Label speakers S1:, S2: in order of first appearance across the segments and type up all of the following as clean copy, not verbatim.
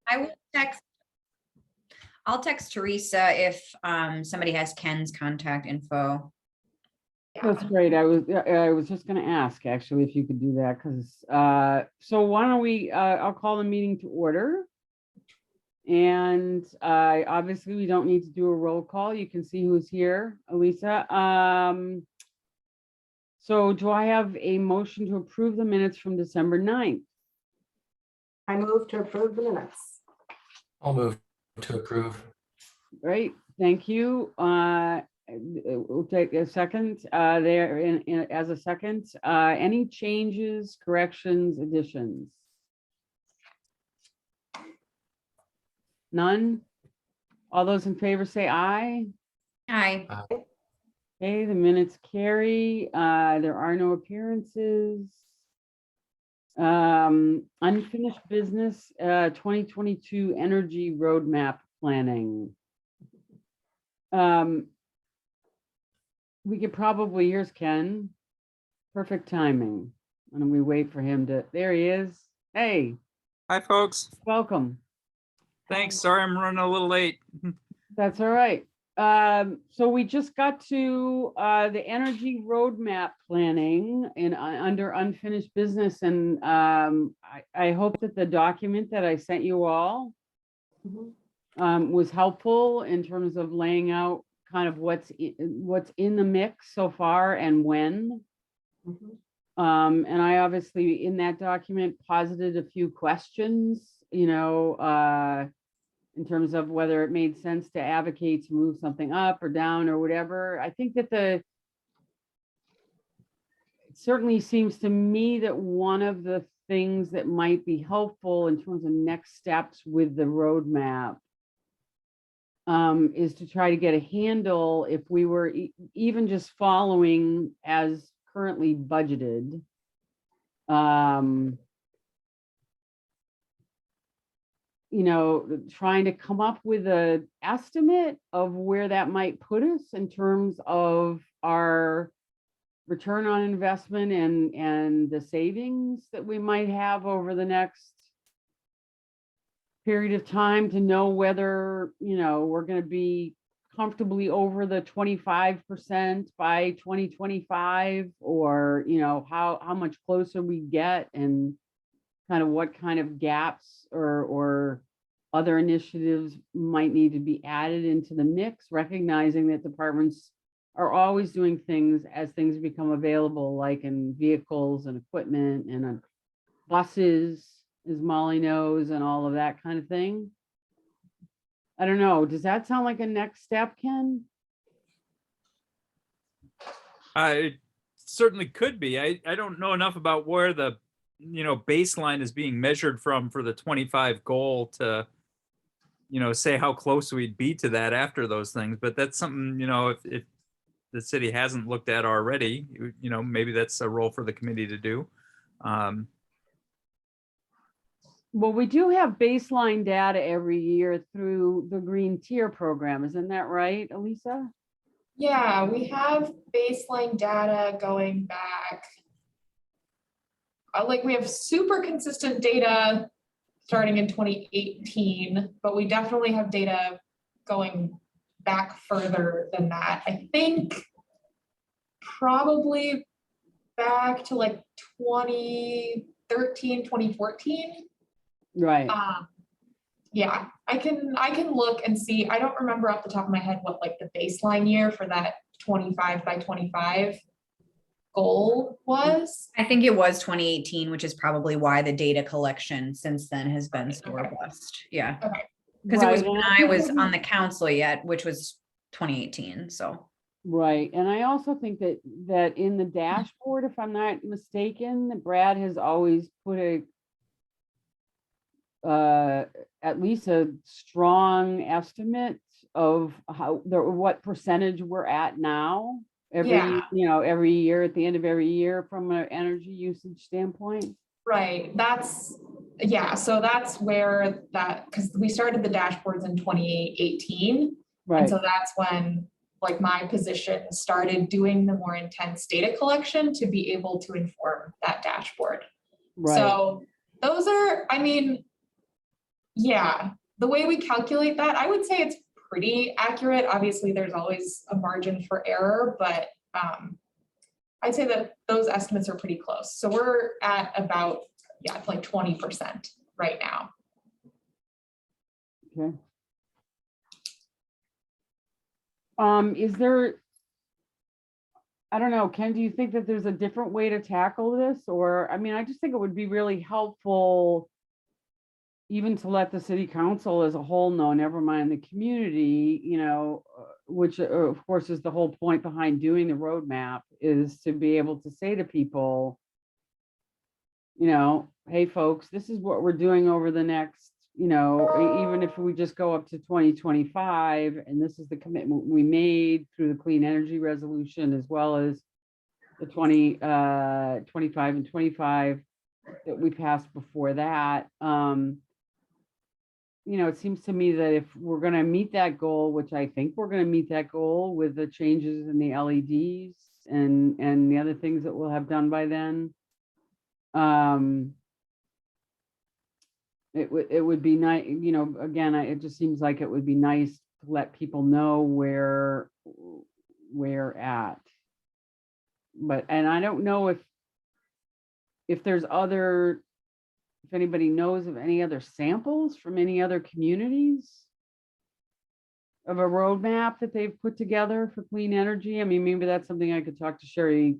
S1: I will text. I'll text Teresa if somebody has Ken's contact info.
S2: That's great. I was just going to ask actually if you could do that because so why don't we I'll call the meeting to order. And obviously we don't need to do a roll call. You can see who's here, Elisa. So do I have a motion to approve the minutes from December 9th?
S3: I move to approve the minutes.
S4: I'll move to approve.
S2: Great, thank you. We'll take a second there as a second. Any changes, corrections, additions? None? All those in favor say aye.
S1: Hi.
S2: Okay, the minutes carry. There are no appearances. Unfinished business, 2022 energy roadmap planning. We could probably, here's Ken. Perfect timing. And we wait for him to, there he is. Hey,
S5: Hi, folks.
S2: welcome.
S5: Thanks. Sorry, I'm running a little late.
S2: That's all right. So we just got to the energy roadmap planning in under unfinished business. And I hope that the document that I sent you all was helpful in terms of laying out kind of what's in the mix so far and when. And I obviously in that document posited a few questions, you know, in terms of whether it made sense to advocate to move something up or down or whatever. I think that it certainly seems to me that one of the things that might be helpful in terms of next steps with the roadmap is to try to get a handle if we were even just following as currently budgeted. You know, trying to come up with an estimate of where that might put us in terms of our return on investment and the savings that we might have over the next period of time to know whether, you know, we're going to be comfortably over the 25% by 2025, or, you know, how much closer we get and kind of what kind of gaps or other initiatives might need to be added into the mix, recognizing that departments are always doing things as things become available, like in vehicles and equipment and on buses, as Molly knows, and all of that kind of thing. I don't know. Does that sound like a next step, Ken?
S5: It certainly could be. I don't know enough about where the, you know, baseline is being measured from for the 25 goal to, you know, say how close we'd be to that after those things. But that's something, you know, if the city hasn't looked at already, you know, maybe that's a role for the committee to do.
S2: Well, we do have baseline data every year through the Green Tier program. Isn't that right, Elisa?
S3: Yeah, we have baseline data going back. Like we have super consistent data starting in 2018, but we definitely have data going back further than that. I think probably back to like 2013, 2014.
S2: Right.
S3: Yeah, I can look and see. I don't remember off the top of my head what like the baseline year for that 25 by 25 goal was.
S1: I think it was 2018, which is probably why the data collection since then has been so robust. Yeah.
S3: Okay.
S1: Because it was
S2: Right,
S1: when
S2: and I
S1: I
S2: think
S1: was
S2: that
S1: on the council yet, which was 2018. So
S2: Right. And I also think that in the dashboard, if I'm not mistaken, that Brad has always put at least a strong estimate of what percentage we're at now every year at the end of every year from an energy usage standpoint.
S3: Right. So that's where because we started the dashboards in 2018.
S2: Right.
S3: And so that's when like my position started doing the more intense data collection to be able to inform that dashboard.
S2: Right.
S3: So those are, I mean, Yeah, the way we calculate that, I would say it's pretty accurate. Obviously, there's always a margin for error, but I'd say that those estimates are pretty close. So we're at about, yeah, like 20% right now.
S2: Okay. Is there, I don't know, Ken, do you think that there's a different way to tackle this? Or, I mean, I just think it would be really helpful even to let the city council as a whole know, never mind the community, you know, which of course is the whole point behind doing the roadmap, is to be able to say to people, you know, hey, folks, this is what we're doing over the next, you know, even if we just go up to 2025, and this is the commitment we made through the clean energy resolution, as well as the 25 and 25 that we passed before that. You know, it seems to me that if we're going to meet that goal, which I think we're going to meet that goal with the changes in the LEDs and the other things that we'll have done by then, it would be nice, you know, again, it just seems like it would be nice to let people know where we're at. But, and I don't know if there's other, if anybody knows of any other samples from any other communities of a roadmap that they've put together for clean energy. I mean, maybe that's something I could talk to Sherry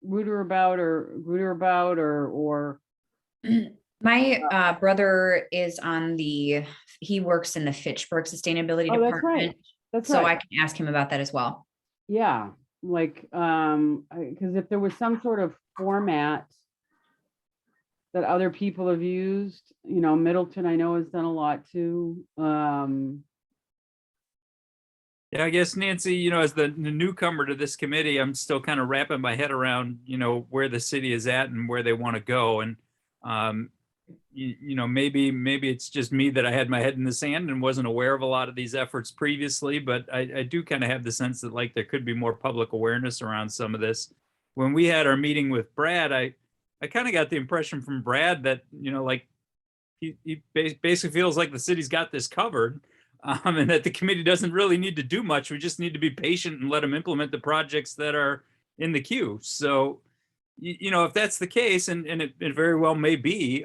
S2: Gruder about, or
S1: My brother is on he works in the Fitchburg Sustainability
S2: oh, that's right.
S1: Department.
S2: That's
S1: So
S2: right.
S1: I can ask him about that as well.
S2: Yeah, like, because if there was some sort of format that other people have used, you know, Middleton, I know, has done a lot too.
S5: Yeah, I guess Nancy, you know, as the newcomer to this committee, I'm still kind of wrapping my head around, you know, where the city is at and where they want to go. And, you know, maybe it's just me that I had my head in the sand and wasn't aware of a lot of these efforts previously, but I do kind of have the sense that like there could be more public awareness around some of this. When we had our meeting with Brad, I kind of got the impression from Brad that, you know, like he basically feels like the city's got this covered. And that the committee doesn't really need to do much. We just need to be patient and let them implement the projects that are in the queue. So, you know, if that's the case, and it very well may be,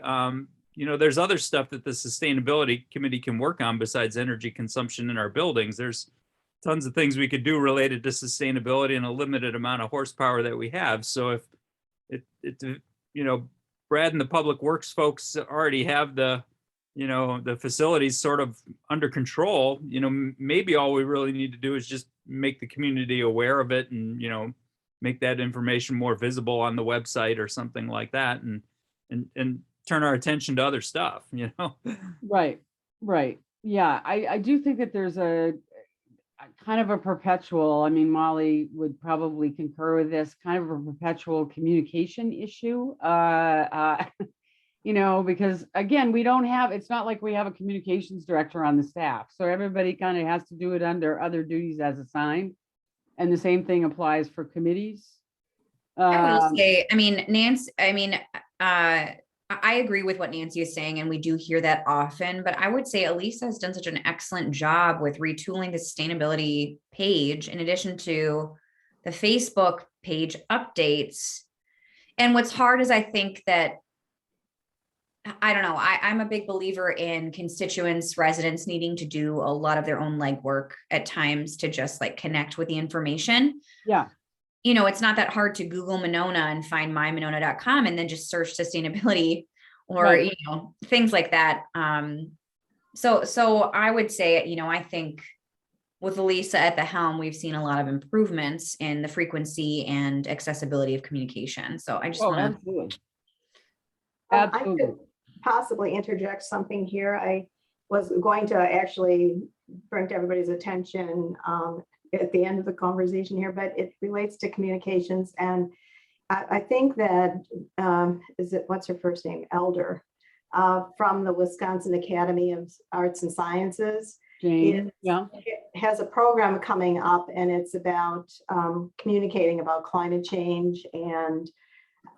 S5: you know, there's other stuff that the sustainability committee can work on besides energy consumption in our buildings. There's tons of things we could do related to sustainability and a limited amount of horsepower that we have. So if you know, Brad and the public works folks already have the, you know, the facilities sort of under control, you know, maybe all we really need to do is just make the community aware of it and, you know, make that information more visible on the website or something like that, and turn our attention to other stuff, you know?
S2: Right. Yeah, I do think that there's a kind of a perpetual, I mean, Molly would probably concur with this, kind of a perpetual communication issue. You know, because again, we don't have, it's not like we have a communications director on the staff. So everybody kind of has to do it under other duties as assigned. And the same thing applies for committees.
S1: I will say, I mean, Nancy, I mean, I agree with what Nancy is saying, and we do hear that often, but I would say Elisa has done such an excellent job with retooling the sustainability page in addition to the Facebook page updates. And what's hard is I think that, I don't know, I'm a big believer in constituents, residents needing to do a lot of their own legwork at times to just like connect with the information.
S2: Yeah.
S1: You know, it's not that hard to Google Monona and find mymonona.com and then just search sustainability or,
S2: Right.
S1: you know, things like that. So I would say, you know, I think with Elisa at the helm, we've seen a lot of improvements in the frequency and accessibility of communication. So I just want to.
S2: Absolutely.
S6: I
S2: Absolutely.
S6: could possibly interject something here. I was going to actually bring to everybody's attention at the end of the conversation here, but it relates to communications. And I think that, what's her first name? Elder, from the Wisconsin Academy of Arts and Sciences.
S2: Jane, yeah.
S6: It has a program coming up, and it's about communicating about climate change and,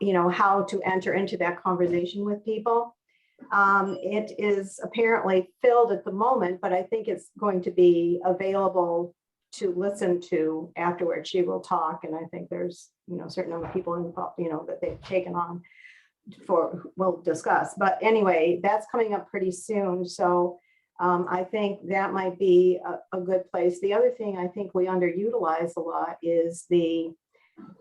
S6: you know, how to enter into that conversation with people. It is apparently filled at the moment, but I think it's going to be available to listen to afterwards. She will talk, and I think there's, a certain number of people involved, that they've taken on we'll discuss. But anyway, that's coming up pretty soon. So I think that might be a good place. The other thing I think we underutilize a lot is the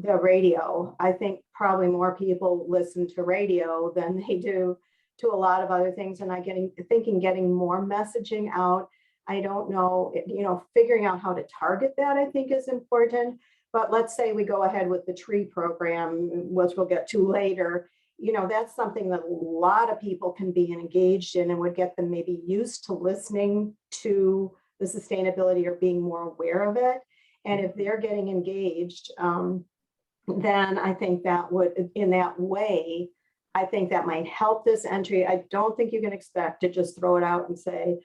S6: radio. I think probably more people listen to radio than they do to a lot of other things. And getting more messaging out. I don't know, figuring out how to target that, I think, is important. But let's say we go ahead with the tree program, which we'll get to later. That's something that a lot of people can be engaged in and would get them maybe used to listening to the sustainability or being more aware of it. And if they're getting engaged, then I think that would, in that way, I think that might help this entry. I don't think you can expect to just throw it out and say,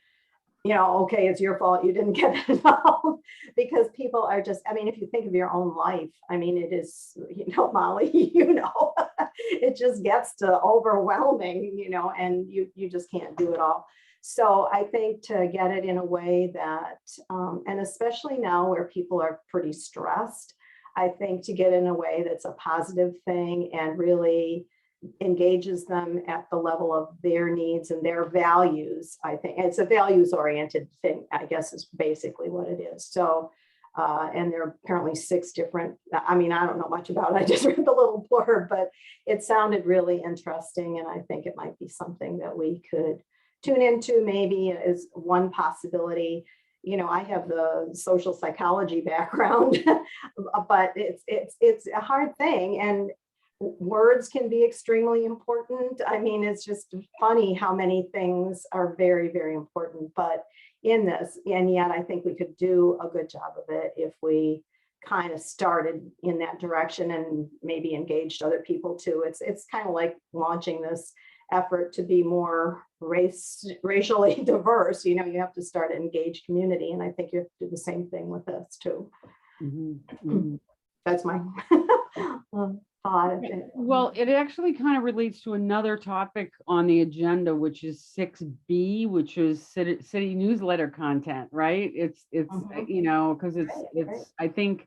S6: okay, it's your fault you didn't get involved, because people are just, if you think of your own life, it is, Molly, it just gets to overwhelming, and you just can't do it all. So I think to get it in a way that, and especially now where people are pretty stressed, I think to get in a way that's a positive thing and really engages them at the level of their needs and their values. I think it's a values oriented thing, I guess, is basically what it is. So, and there are apparently 6 different, I don't know much about it. I just read the little blurb, but it sounded really interesting. And I think it might be something that we could tune into, maybe as one possibility. I have the social psychology background, but it's a hard thing. And words can be extremely important. It's just funny how many things are very, very important, but in this, and yet I think we could do a good job of it if we kind of started in that direction and maybe engaged other people too. It's kind of like launching this effort to be more racially diverse. You have to start an engaged community, and I think you have to do the same thing with this too. That's my thought.
S2: Well, it actually kind of relates to another topic on the agenda, which is 6B, which is city newsletter content, right? It's because it's I think,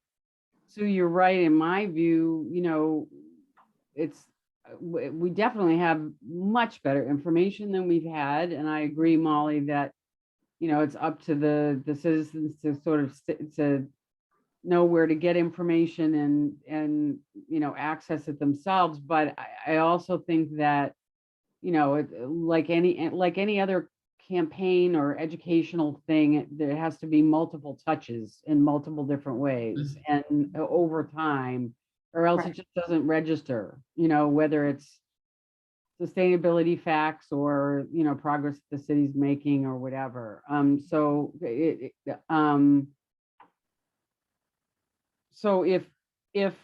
S2: so you're right, in my view, we definitely have much better information than we've had. And I agree, Molly, that, it's up to the citizens to sort of to know where to get information and access it themselves. But I also think that, like any other campaign or educational thing, there has to be multiple touches in multiple different ways and over time, or else it just doesn't register, whether it's sustainability facts or, progress the city's making or whatever. So if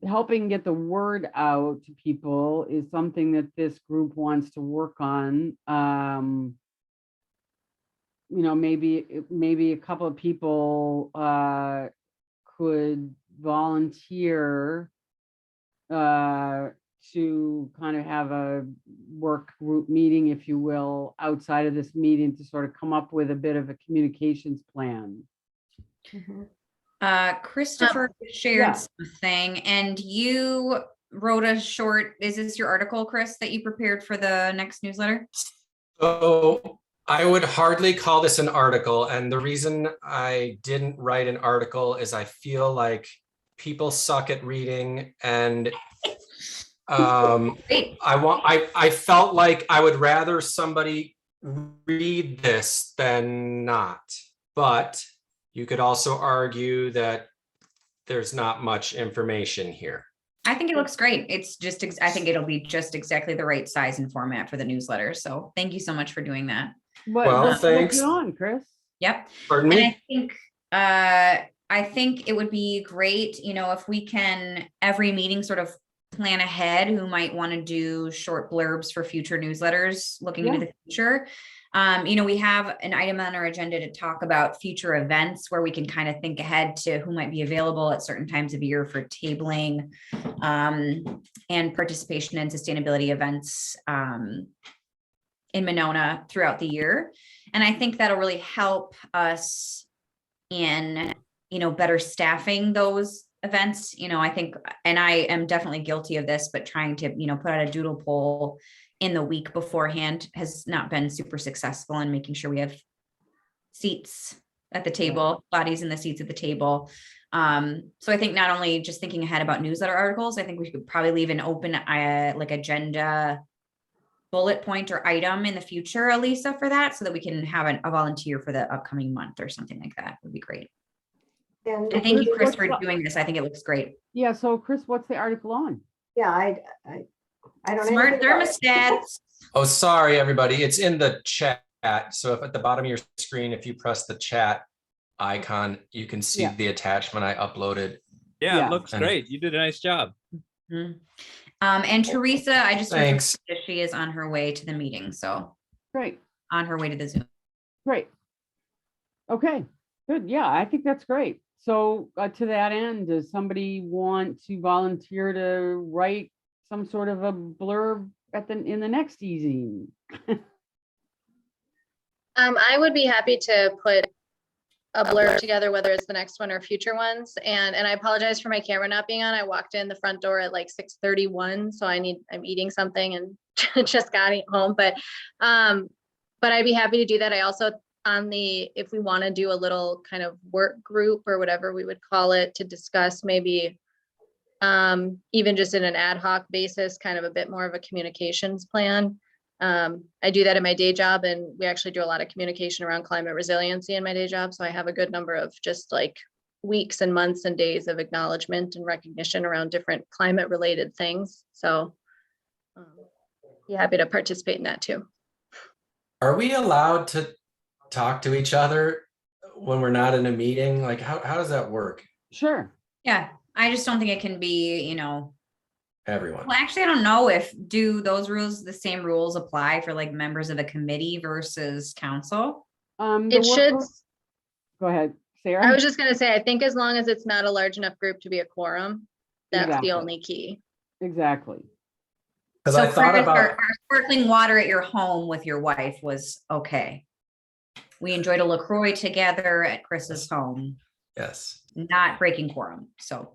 S2: helping get the word out to people is something that this group wants to work on, maybe a couple of people could volunteer to kind of have a work group meeting, if you will, outside of this meeting to sort of come up with a bit of a communications plan.
S1: Christopher shared something, and you wrote a short, is this your article, Chris, that you prepared for the next newsletter?
S4: So I would hardly call this an article. And the reason I didn't write an article is I feel like people suck at reading, and I felt like I would rather somebody read this than not. But you could also argue that there's not much information here.
S1: I think it looks great. It's just, I think it'll be just exactly the right size and format for the newsletter. So thank you so much for doing that.
S4: Well, thanks.
S2: On, Chris.
S1: Yep.
S4: Pardon me?
S1: And I think it would be great, if we can every meeting sort of plan ahead who might want to do short blurbs for future newsletters looking into the future. We have an item on our agenda to talk about future events where we can kind of think ahead to who might be available at certain times of year for tabling and participation in sustainability events in Monona throughout the year. And I think that'll really help us in, better staffing those events. I think, and I am definitely guilty of this, but trying to, put out a doodle poll in the week beforehand has not been super successful in making sure we have seats at the table, bodies in the seats at the table. So I think not only just thinking ahead about newsletter articles, I think we could probably leave an open like agenda bullet point or item in the future, Elisa, for that, so that we can have a volunteer for the upcoming month or something like that would be great.
S6: And
S1: And thank you, Chris,
S2: what's
S1: for
S2: the-
S1: doing this. I think it looks great.
S2: Yeah, so Chris, what's the article on?
S6: yeah, I don't know.
S1: Smart
S6: anything about it.
S1: thermostats.
S4: Oh, sorry, everybody. It's in the chat. So if at the bottom of your screen, if you press the chat icon, you can see
S2: Yeah.
S4: the attachment I uploaded.
S5: Yeah,
S2: Yeah.
S5: it looks
S4: And-
S5: great. You did a nice job.
S1: Mhm. And Teresa, I just heard from
S4: Thanks.
S1: Teresa, she is on her way to the meeting, so
S2: Great,
S1: on her way to the Zoom.
S2: great. Okay, good. Yeah, I think that's great. So to that end, does somebody want to volunteer to write some sort of a blurb in the next easy?
S7: I would be happy to put a blurb together, whether it's the next one or future ones. And I apologize for my camera not being on. I walked in the front door at like 6:31, so I'm eating something and just got home. But I'd be happy to do that. I also if we want to do a little kind of work group or whatever we would call it to discuss maybe even just in an ad hoc basis, kind of a bit more of a communications plan. I do that in my day job, and we actually do a lot of communication around climate resiliency in my day job. So I have a good number of just like weeks and months and days of acknowledgement and recognition around different climate related things. So yeah, happy to participate in that too.
S4: Are we allowed to talk to each other when we're not in a meeting? Like, how does that work?
S2: Sure.
S1: Yeah, I just don't think it can be,
S4: Everyone.
S1: well, actually, I don't know do those rules, the same rules apply for like members of a committee versus council?
S2: The
S7: It should,
S2: work- Go ahead, Sarah.
S7: I was just gonna say, I think as long as it's not a large enough group to be a quorum, that's
S2: Exactly.
S7: the only key.
S2: Exactly.
S4: Because
S1: So
S4: I thought
S1: Chris,
S4: about,
S1: our sparkling water at your home with your wife was okay. We enjoyed a LaCroix together at Chris's home,
S4: yes.
S1: not breaking quorum, so.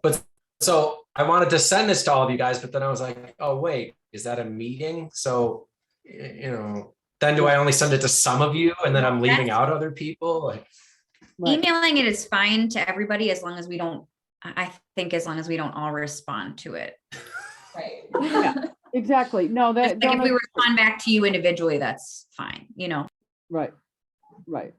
S4: So I wanted to send this to all of you guys, but then I was like, oh, wait, is that a meeting? So, then do I only send it to some of you and then I'm leaving out other people? Like,
S2: Right.
S1: Emailing it is fine to everybody as long as we don't, I think as long as we don't all respond to it.
S3: Right.
S2: Yeah. Exactly. No,
S1: Just
S2: that.
S1: like if we respond back to you individually, that's fine,
S2: Right. Right.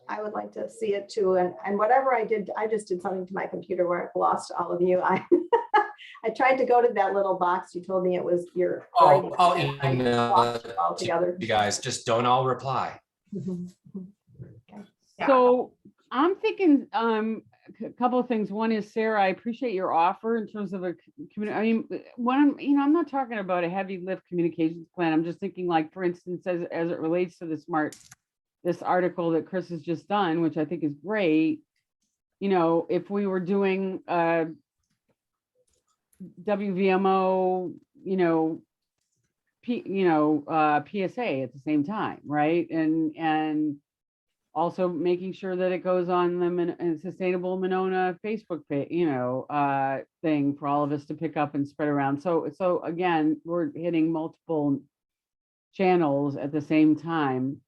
S6: I would like to see it too. And whatever I did, I just did something to my computer where I've lost all of you. I tried to go to that little box. You told me it was your.
S4: oh,
S6: writing,
S4: I'll
S6: and I
S4: email
S6: lost
S4: it
S6: it all
S4: to
S6: together.
S4: you guys. Just don't all reply.
S3: Yeah.
S2: So I'm thinking, a couple of things. One is, Sarah, I appreciate your offer in terms of I mean, when I'm not talking about a heavy lift communications plan. I'm just thinking like, for instance, as it relates to this article that Chris has just done, which I think is great. If we were doing WVMO, PSA at the same time, right? And also making sure that it goes on the Sustainable Monona Facebook page, thing for all of us to pick up and spread around. So again, we're hitting multiple channels at the same time.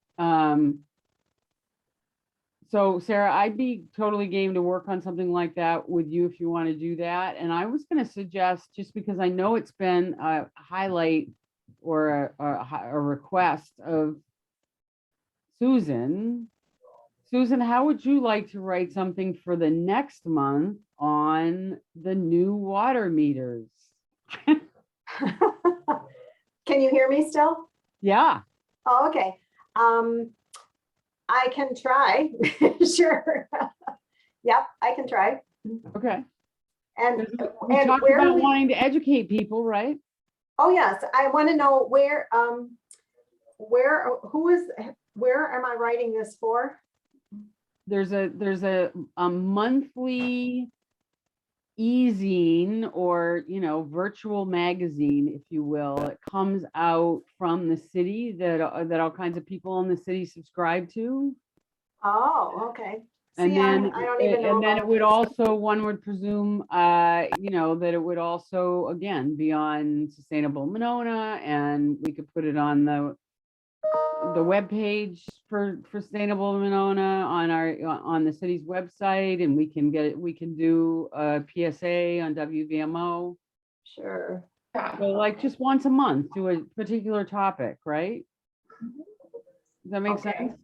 S2: So Sarah, I'd be totally game to work on something like that with you if you want to do that. And I was going to suggest, just because I know it's been a highlight or a request of Susan. Susan, how would you like to write something for the next month on the new water meters?
S6: Can you hear me still?
S2: Yeah.
S6: Oh, okay. I can try. Sure. Yep, I can try.
S2: Okay.
S6: And,
S2: We
S6: and
S2: talked
S6: where do
S2: about
S6: we,
S2: wanting to educate people, right?
S6: oh yes, I want to know where, where am I writing this for?
S2: There's a monthly e-zine, or, you know, virtual magazine, if you will. It comes out from the city that all kinds of people in the city subscribe to.
S6: Oh, okay.
S2: And
S6: See,
S2: then,
S6: I don't even know
S2: and then it
S6: about
S2: would
S6: this.
S2: also, one would presume, you know, that it would also, again, be on Sustainable Monona, and we could put it on the webpage for Sustainable Monona on the city's website, and we can do a PSA on WVMO.
S6: Sure.
S3: Yeah.
S2: So like just once a month, do a particular topic, right? Does that make
S6: Okay.
S2: sense?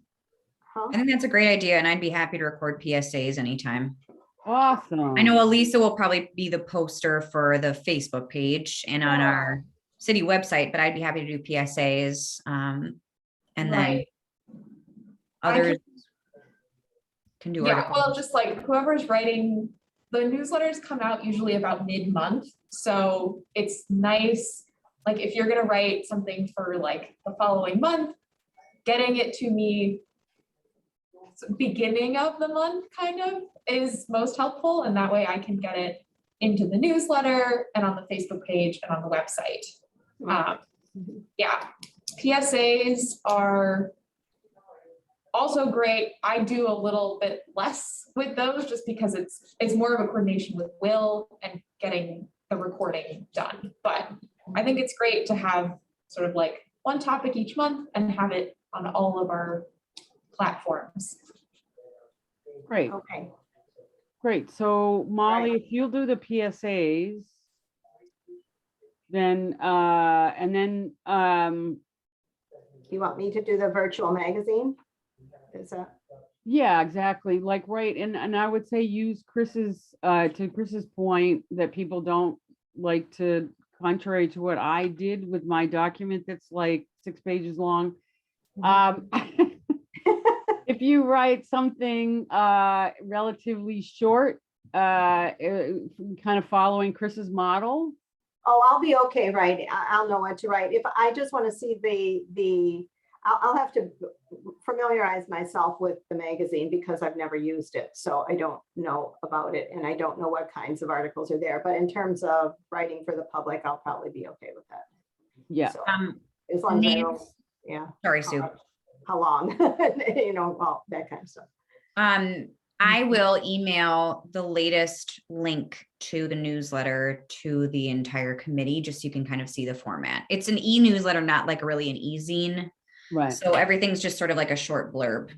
S6: Huh?
S1: I think that's a great idea, and I'd be happy to record PSAs anytime.
S2: Awesome.
S1: I know Elisa will probably be the poster for the Facebook page and on our city website, but I'd be happy to do PSAs. And then
S3: Right.
S1: others can do
S3: Yeah,
S1: articles.
S3: well, just like whoever's writing, the newsletters come out usually about mid-month, so it's nice. Like if you're gonna write something for like the following month, getting it to me beginning of the month kind of is most helpful, and that way I can get it into the newsletter and on the Facebook page and on the website. Yeah, PSAs are also great. I do a little bit less with those just because it's more of a coordination with Will and getting the recording done. But I think it's great to have sort of like one topic each month and have it on all of our platforms.
S2: Great,
S6: Okay.
S2: great. So Molly, if you'll do the PSAs, then, and then,
S6: You want me to do the virtual magazine? Is that?
S2: yeah, exactly. Like, right. And I would say use Chris's, to Chris's point, that people don't like to, contrary to what I did with my document that's like 6 pages long. If you write something relatively short, kind of following Chris's model.
S6: Oh, I'll be okay, right? I'll know what to write. If I just want to see I'll have to familiarize myself with the magazine because I've never used it. So I don't know about it and I don't know what kinds of articles are there. But in terms of writing for the public, I'll probably be okay with that.
S2: Yeah.
S6: So, as long as I know, yeah.
S1: Sorry, Sue.
S6: How long, you know, all that kind of stuff.
S1: I will email the latest link to the newsletter to the entire committee, just so you can kind of see the format. It's an e-newsletter, not like really an e-zine.
S2: Right.
S1: So everything's just sort of like a short blurb.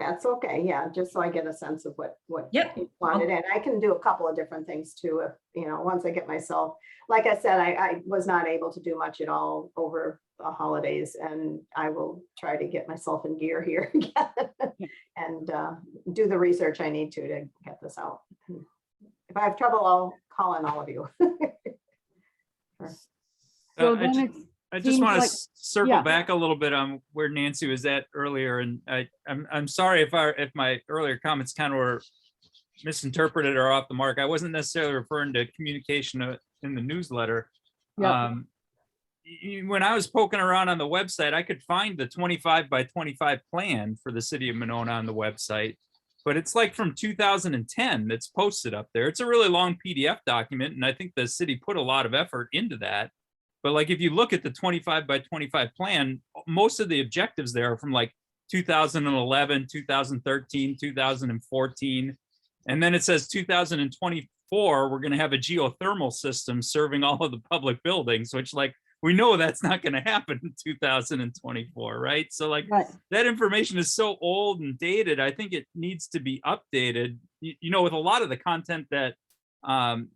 S6: That's okay. Yeah, just so I get a sense of what
S1: Yep.
S6: you wanted. And I can do a couple of different things too, if, you know, once I get myself, like I said, I was not able to do much at all over the holidays, and I will try to get myself in gear here again and do the research I need to get this out. If I have trouble, I'll call on all of you.
S2: So then it's,
S5: I just
S2: seems
S5: want to
S2: like-
S5: circle
S2: yeah.
S5: back a little bit on where Nancy was at earlier, and I'm sorry if my earlier comments kind of were misinterpreted or off the mark. I wasn't necessarily referring to communication in the newsletter.
S2: Yeah.
S5: When I was poking around on the website, I could find the 25 by 25 plan for the city of Monona on the website, but it's like from 2010 that's posted up there. It's a really long PDF document, and I think the city put a lot of effort into that. But like, if you look at the 25 by 25 plan, most of the objectives there are from like 2011, 2013, 2014. And then it says 2024, we're going to have a geothermal system serving all of the public buildings, which like, we know that's not going to happen in 2024, right? So like
S2: right.
S5: that information is so old and dated. I think it needs to be updated, you know, with a lot of the content that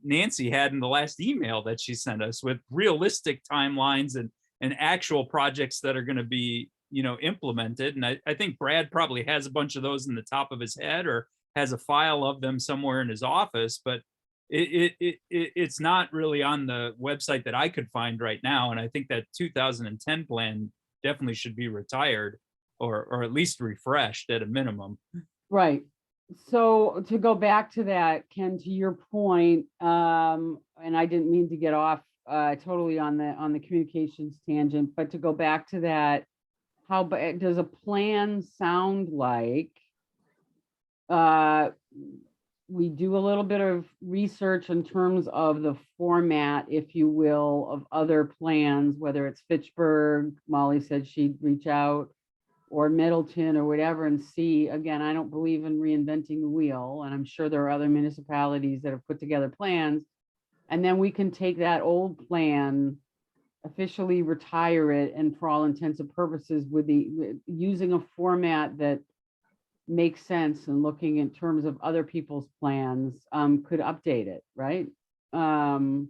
S5: Nancy had in the last email that she sent us, with realistic timelines and actual projects that are going to be, you know, implemented. And I think Brad probably has a bunch of those in the top of his head or has a file of them somewhere in his office, but it's not really on the website that I could find right now. And I think that 2010 plan definitely should be retired or at least refreshed at a minimum.
S2: Right. So to go back to that, Ken, to your point, and I didn't mean to get off totally on the communications tangent, but to go back to that, does a plan sound like uh, we do a little bit of research in terms of the format, if you will, of other plans, whether it's Fitchburg, Molly said she'd reach out, or Middleton or whatever, and see. Again, I don't believe in reinventing the wheel, and I'm sure there are other municipalities that have put together plans. And then we can take that old plan, officially retire it, and for all intents and purposes, using a format that makes sense and looking in terms of other people's plans, could update it, right? And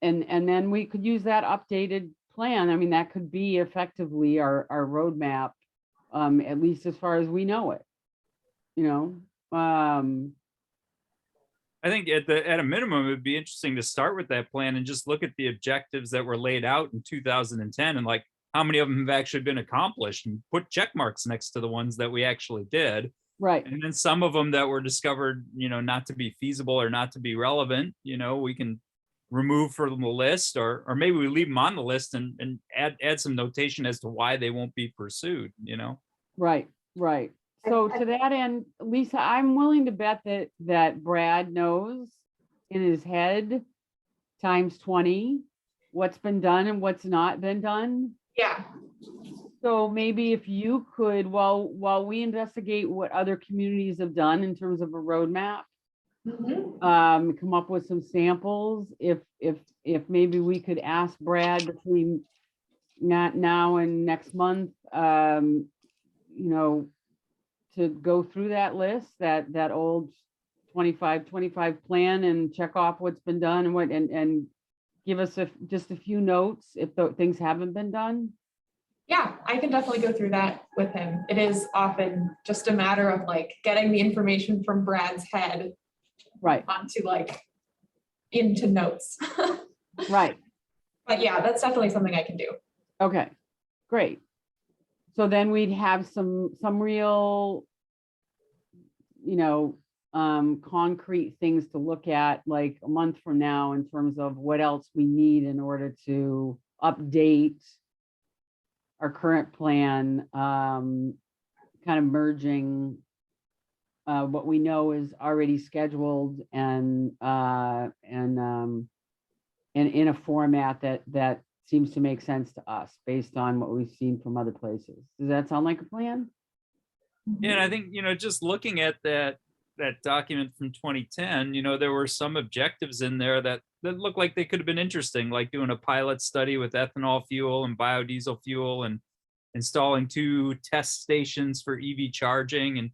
S2: then we could use that updated plan. I mean, that could be effectively our roadmap, at least as far as we know it, you know?
S5: I think at a minimum, it'd be interesting to start with that plan and just look at the objectives that were laid out in 2010 and like how many of them have actually been accomplished, and put check marks next to the ones that we actually did.
S2: Right.
S5: And then some of them that were discovered, not to be feasible or not to be relevant, we can remove from the list, or maybe we leave them on the list and add some notation as to why they won't be pursued,
S2: Right. So to that end, Lisa, I'm willing to bet that Brad knows in his head times 20 what's been done and what's not been done.
S3: Yeah.
S2: So maybe if you could, while we investigate what other communities have done in terms of a roadmap, come up with some samples. If maybe we could ask Brad between not now and next month, to go through that list, that old 25 plan, and check off what's been done and give us just a few notes if the things haven't been done.
S3: Yeah, I can definitely go through that with him. It is often just a matter of like getting the information from Brad's head
S2: right
S3: onto into notes.
S2: Right.
S3: But yeah, that's definitely something I can do.
S2: Okay, great. So then we'd have some real, concrete things to look at like a month from now in terms of what else we need in order to update our current plan, kind of merging what we know is already scheduled and in a format that seems to make sense to us based on what we've seen from other places. Does that sound like a plan?
S5: Yeah, and I think, just looking at that document from 2010, there were some objectives in there that looked like they could have been interesting, like doing a pilot study with ethanol fuel and biodiesel fuel and installing 2 test stations for EV charging. And,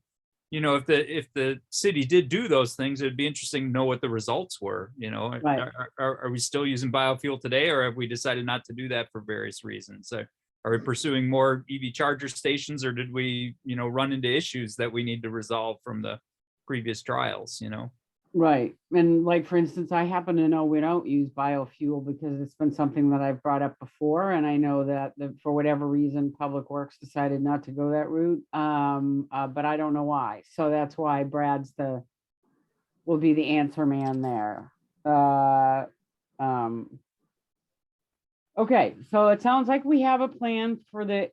S5: if the city did do those things, it'd be interesting to know what the results were.
S2: Right.
S5: Are we still using biofuel today, or have we decided not to do that for various reasons? So are we pursuing more EV charger stations, or did we, run into issues that we need to resolve from the previous trials,
S2: Right. And like, for instance, I happen to know we don't use biofuel because it's been something that I've brought up before. And I know that for whatever reason, Public Works decided not to go that route. But I don't know why. So that's why Brad's will be the answer man there. Okay, so it sounds like we have a plan for the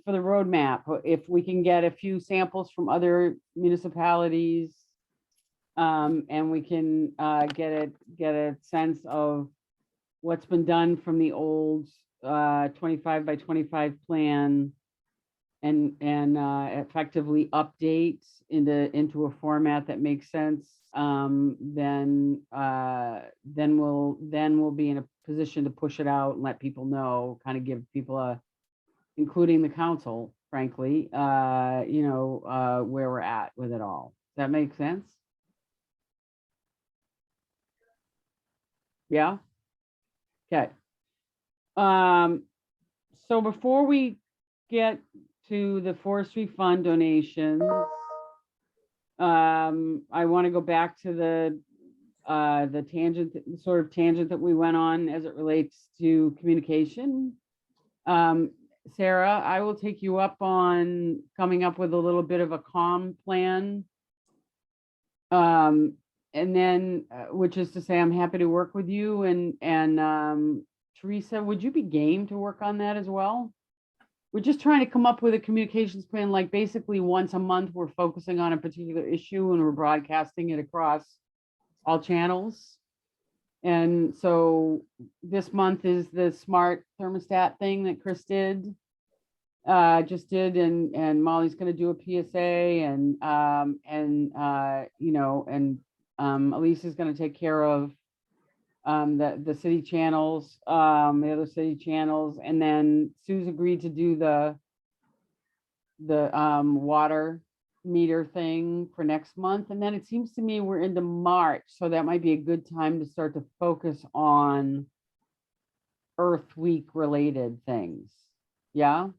S2: roadmap. If we can get a few samples from other municipalities, and we can get a sense of what's been done from the old 25 by 25 plan, and effectively update into a format that makes sense, then we'll be in a position to push it out and let people know, kind of give people including the council, frankly, where we're at with it all. Does that make sense? Yeah. Okay. So before we get to the forestry fund donations, I want to go back to the tangent that we went on as it relates to communication. Sarah, I will take you up on coming up with a little bit of a comm plan. And then, which is to say, I'm happy to work with you, and Teresa, would you be game to work on that as well? we're just trying to come up with a communications plan, like basically once a month, we're focusing on a particular issue and we're broadcasting it across all channels. And so this month is the smart thermostat thing that Chris just did, and Molly's gonna do a PSA, and Elise is gonna take care of the city channels, the other city channels, and then Sue's agreed to do the water meter thing for next month. And then it seems to me we're into March, so that might be a good time to start to focus on Earth Week related things. Yeah.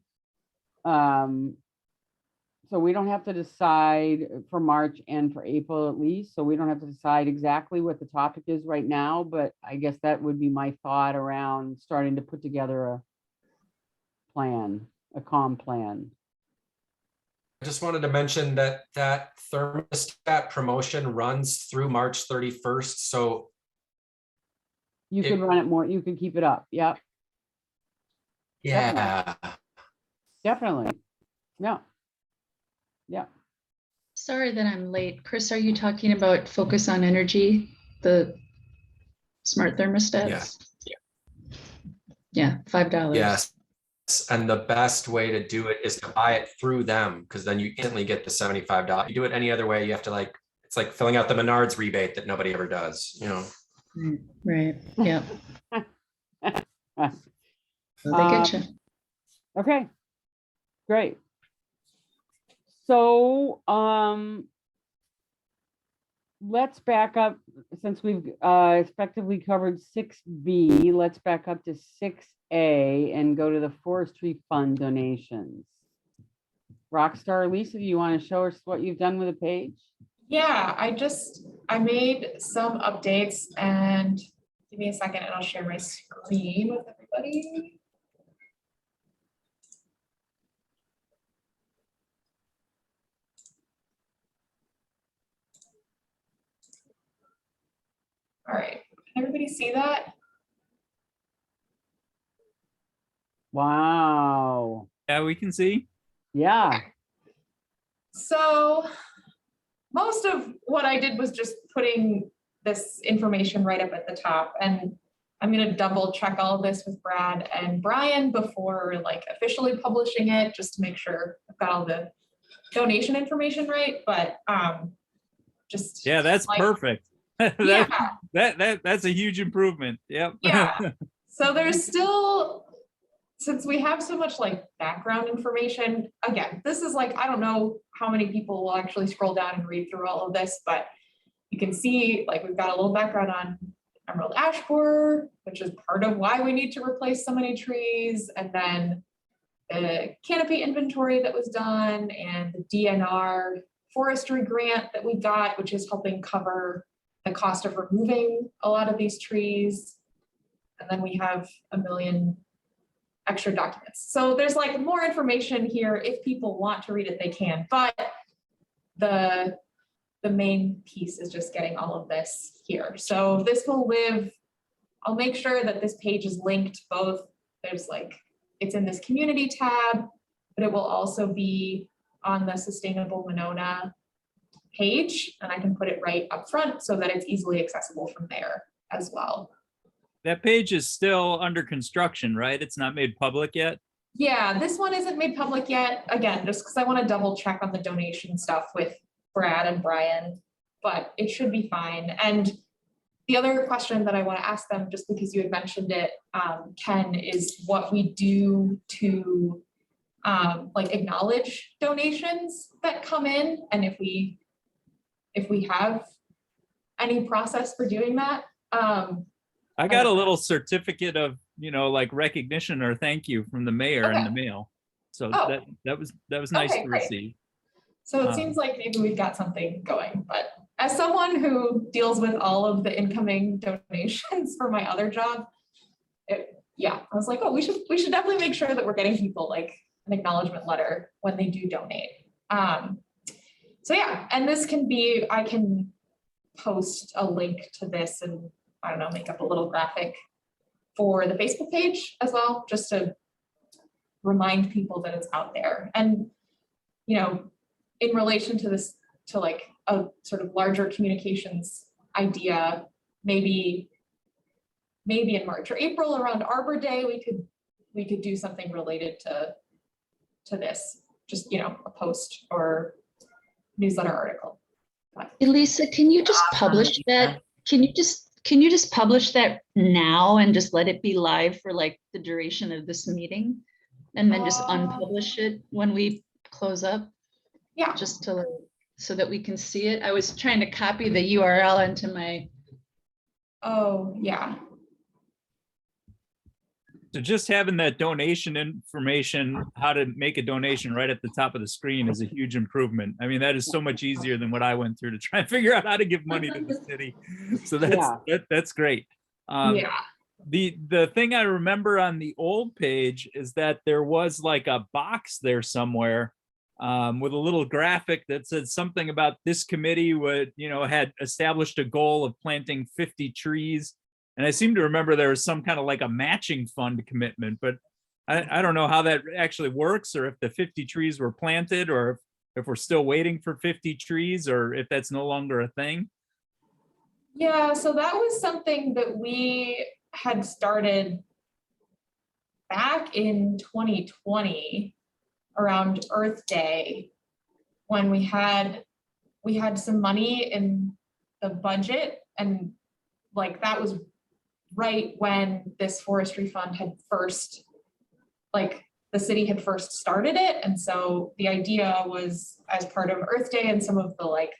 S2: So we don't have to decide for March and for April at least. So we don't have to decide exactly what the topic is right now, but I guess that would be my thought around starting to put together a plan, a comm plan.
S4: I just wanted to mention that that thermostat promotion runs through March 31st. So
S2: You could run it more, you could keep it up. Yep,
S4: yeah,
S2: definitely. Yeah. Yeah.
S8: Sorry that I'm late. Chris, are you talking about focus on energy, the smart thermostats? Yeah, $5.
S4: yes. And the best way to do it is to buy it through them, because then you instantly get the $75. You do it any other way, you have to it's like filling out the Menards rebate that nobody ever does,
S8: Right. Yeah. Well, they get you.
S2: Okay, great. So let's back up, since we've effectively covered 6B, let's back up to 6A and go to the forestry fund donations. Rockstar Lisa, do you want to show us what you've done with the page?
S3: Yeah, I made some updates, and give me a second and I'll share my screen with everybody. All right, can everybody see that?
S2: Wow.
S5: Yeah, we can see.
S2: Yeah.
S3: So most of what I did was just putting this information right up at the top, and I'm going to double check all of this with Brad and Brian before officially publishing it, just to make sure I've got all the donation information right. But just
S5: Yeah, that's perfect.
S3: yeah,
S5: That's a huge improvement. Yep.
S3: yeah. So there's still, since we have so much background information, again, this is I don't know how many people will actually scroll down and read through all of this, but you can see we've got a little background on emerald ash borer, which is part of why we need to replace so many trees, and then the canopy inventory that was done, and the DNR forestry grant that we got, which is helping cover the cost of removing a lot of these trees. And then we have a million extra documents. So there's more information here. If people want to read it, they can, but the main piece is just getting all of this here. So this will live, I'll make sure that this page is linked both. There's it's in this community tab, but it will also be on the Sustainable Monona page, and I can put it right up front so that it's easily accessible from there as well.
S5: That page is still under construction, right? It's not made public yet?
S3: Yeah, this one isn't made public yet. Again, just because I want to double check on the donation stuff with Brad and Brian, but it should be fine. And the other question that I want to ask them, just because you had mentioned it, Ken, is what we do to acknowledge donations that come in, and if we have any process for doing that.
S5: I got a little certificate of, recognition or thank you from the mayor in the mail. So that was nice to receive.
S3: So it seems like maybe we've got something going, but as someone who deals with all of the incoming donations for my other job, I was like, oh, we should definitely make sure that we're getting people an acknowledgement letter when they do donate. So yeah, and this can be, I can post a link to this and I don't know, make up a little graphic for the Facebook page as well, just to remind people that it's out there. And, you know, in relation to this, to like a sort of larger communications idea, maybe in March or April around Arbor Day, we could do something related to this, just, you know, a post or newsletter article.
S8: Elisa, can you just publish that? Can you just publish that now and just let it be live for like the duration of this meeting? And then just unpublish it when we close up?
S3: Yeah.
S8: Just to, so that we can see it. I was trying to copy the URL into my.
S3: Oh, yeah.
S5: So just having that donation information, how to make a donation right at the top of the screen is a huge improvement. I mean, that is so much easier than what I went through to try and figure out how to give money to the city. So that's great.
S3: Yeah.
S5: The thing I remember on the old page is that there was like a box there somewhere with a little graphic that said something about this committee would, you know, had established a goal of planting 50 trees. And I seem to remember there was some kind of like a matching fund commitment, but I don't know how that actually works, or if the 50 trees were planted, or if we're still waiting for 50 trees, or if that's no longer a thing.
S3: Yeah, so that was something that we had started back in 2020 around Earth Day, when we had some money in the budget, and like that was right when this forestry fund had first, like the city had first started it. And so the idea was, as part of Earth Day and some of the like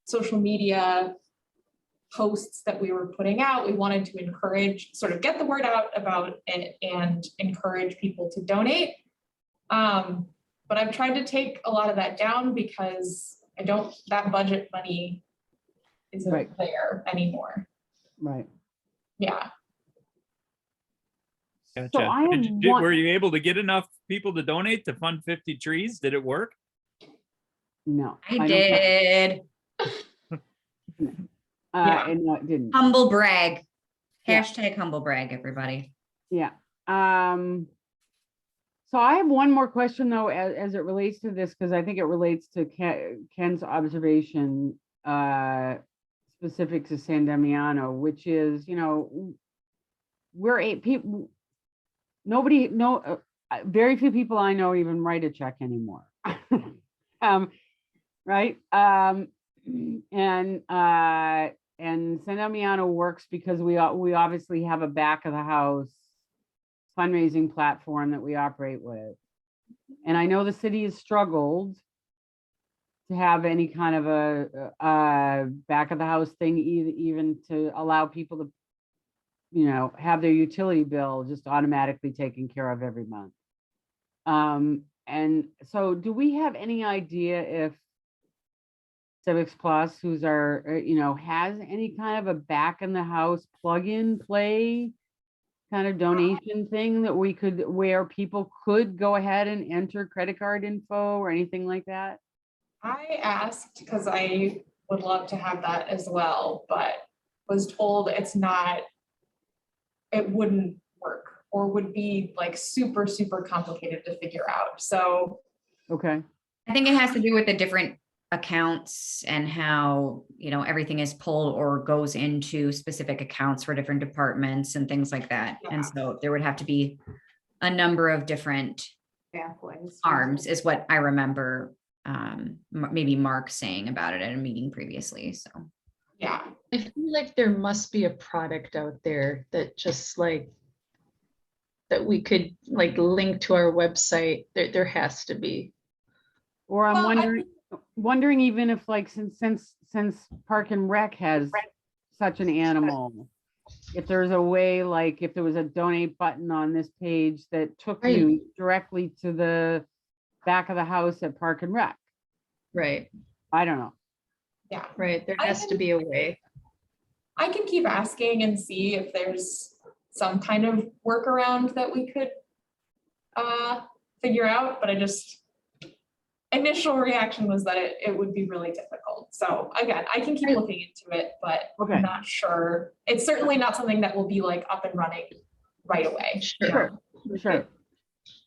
S3: social media posts that we were putting out, we wanted to encourage, sort of get the word out about it and encourage people to donate. But I've tried to take a lot of that down because that budget money isn't there anymore.
S2: Right.
S3: Yeah.
S5: Gotcha.
S2: So I
S5: were you able to get enough people to donate to fund 50 trees? Did it work?
S2: No.
S1: I did.
S3: Yeah.
S2: And no, it didn't.
S1: Humble brag.
S2: Yeah.
S1: Hashtag humble brag, everybody.
S2: Yeah. So I have one more question though, as it relates to this, because I think it relates to Ken's observation specific to San Damiano, which is, you know, we're 8 people. Very few people I know even write a check anymore. Right. And San Damiano works because we obviously have a back of the house fundraising platform that we operate with. And I know the city has struggled to have any kind of a back of the house thing, even to allow people to, you know, have their utility bill just automatically taken care of every month. And so do we have any idea if Civics Plus, who's our, you know, has any kind of a back in the house plug in play kind of donation thing that we could, where people could go ahead and enter credit card info or anything like that?
S3: I asked because I would love to have that as well, but was told it wouldn't work, or would be like super, super complicated to figure out. So.
S2: Okay.
S1: I think it has to do with the different accounts and how, you know, everything is pulled or goes into specific accounts for different departments and things like that.
S3: Yeah.
S1: And so there would have to be a number of different
S6: Pathways.
S1: arms is what I remember maybe Mark saying about it at a meeting previously. So
S3: Yeah.
S8: I feel like there must be a product out there that just like, that we could like link to our website. There has to be.
S2: Or I'm
S3: Well,
S2: wondering even if like, since Park and Rec has such an animal, if there's a way, like if there was a donate button on this page that took you directly to the back of the house at Park and Rec.
S8: Right.
S2: I don't know.
S3: Yeah.
S8: Right. There has to be a way.
S3: I can keep asking and see if there's some kind of workaround that we could figure out, but initial reaction was that it would be really difficult. So again, I can keep looking into it, but I'm not sure. It's certainly not something that will be like up and running right away.
S8: Sure.
S2: Sure.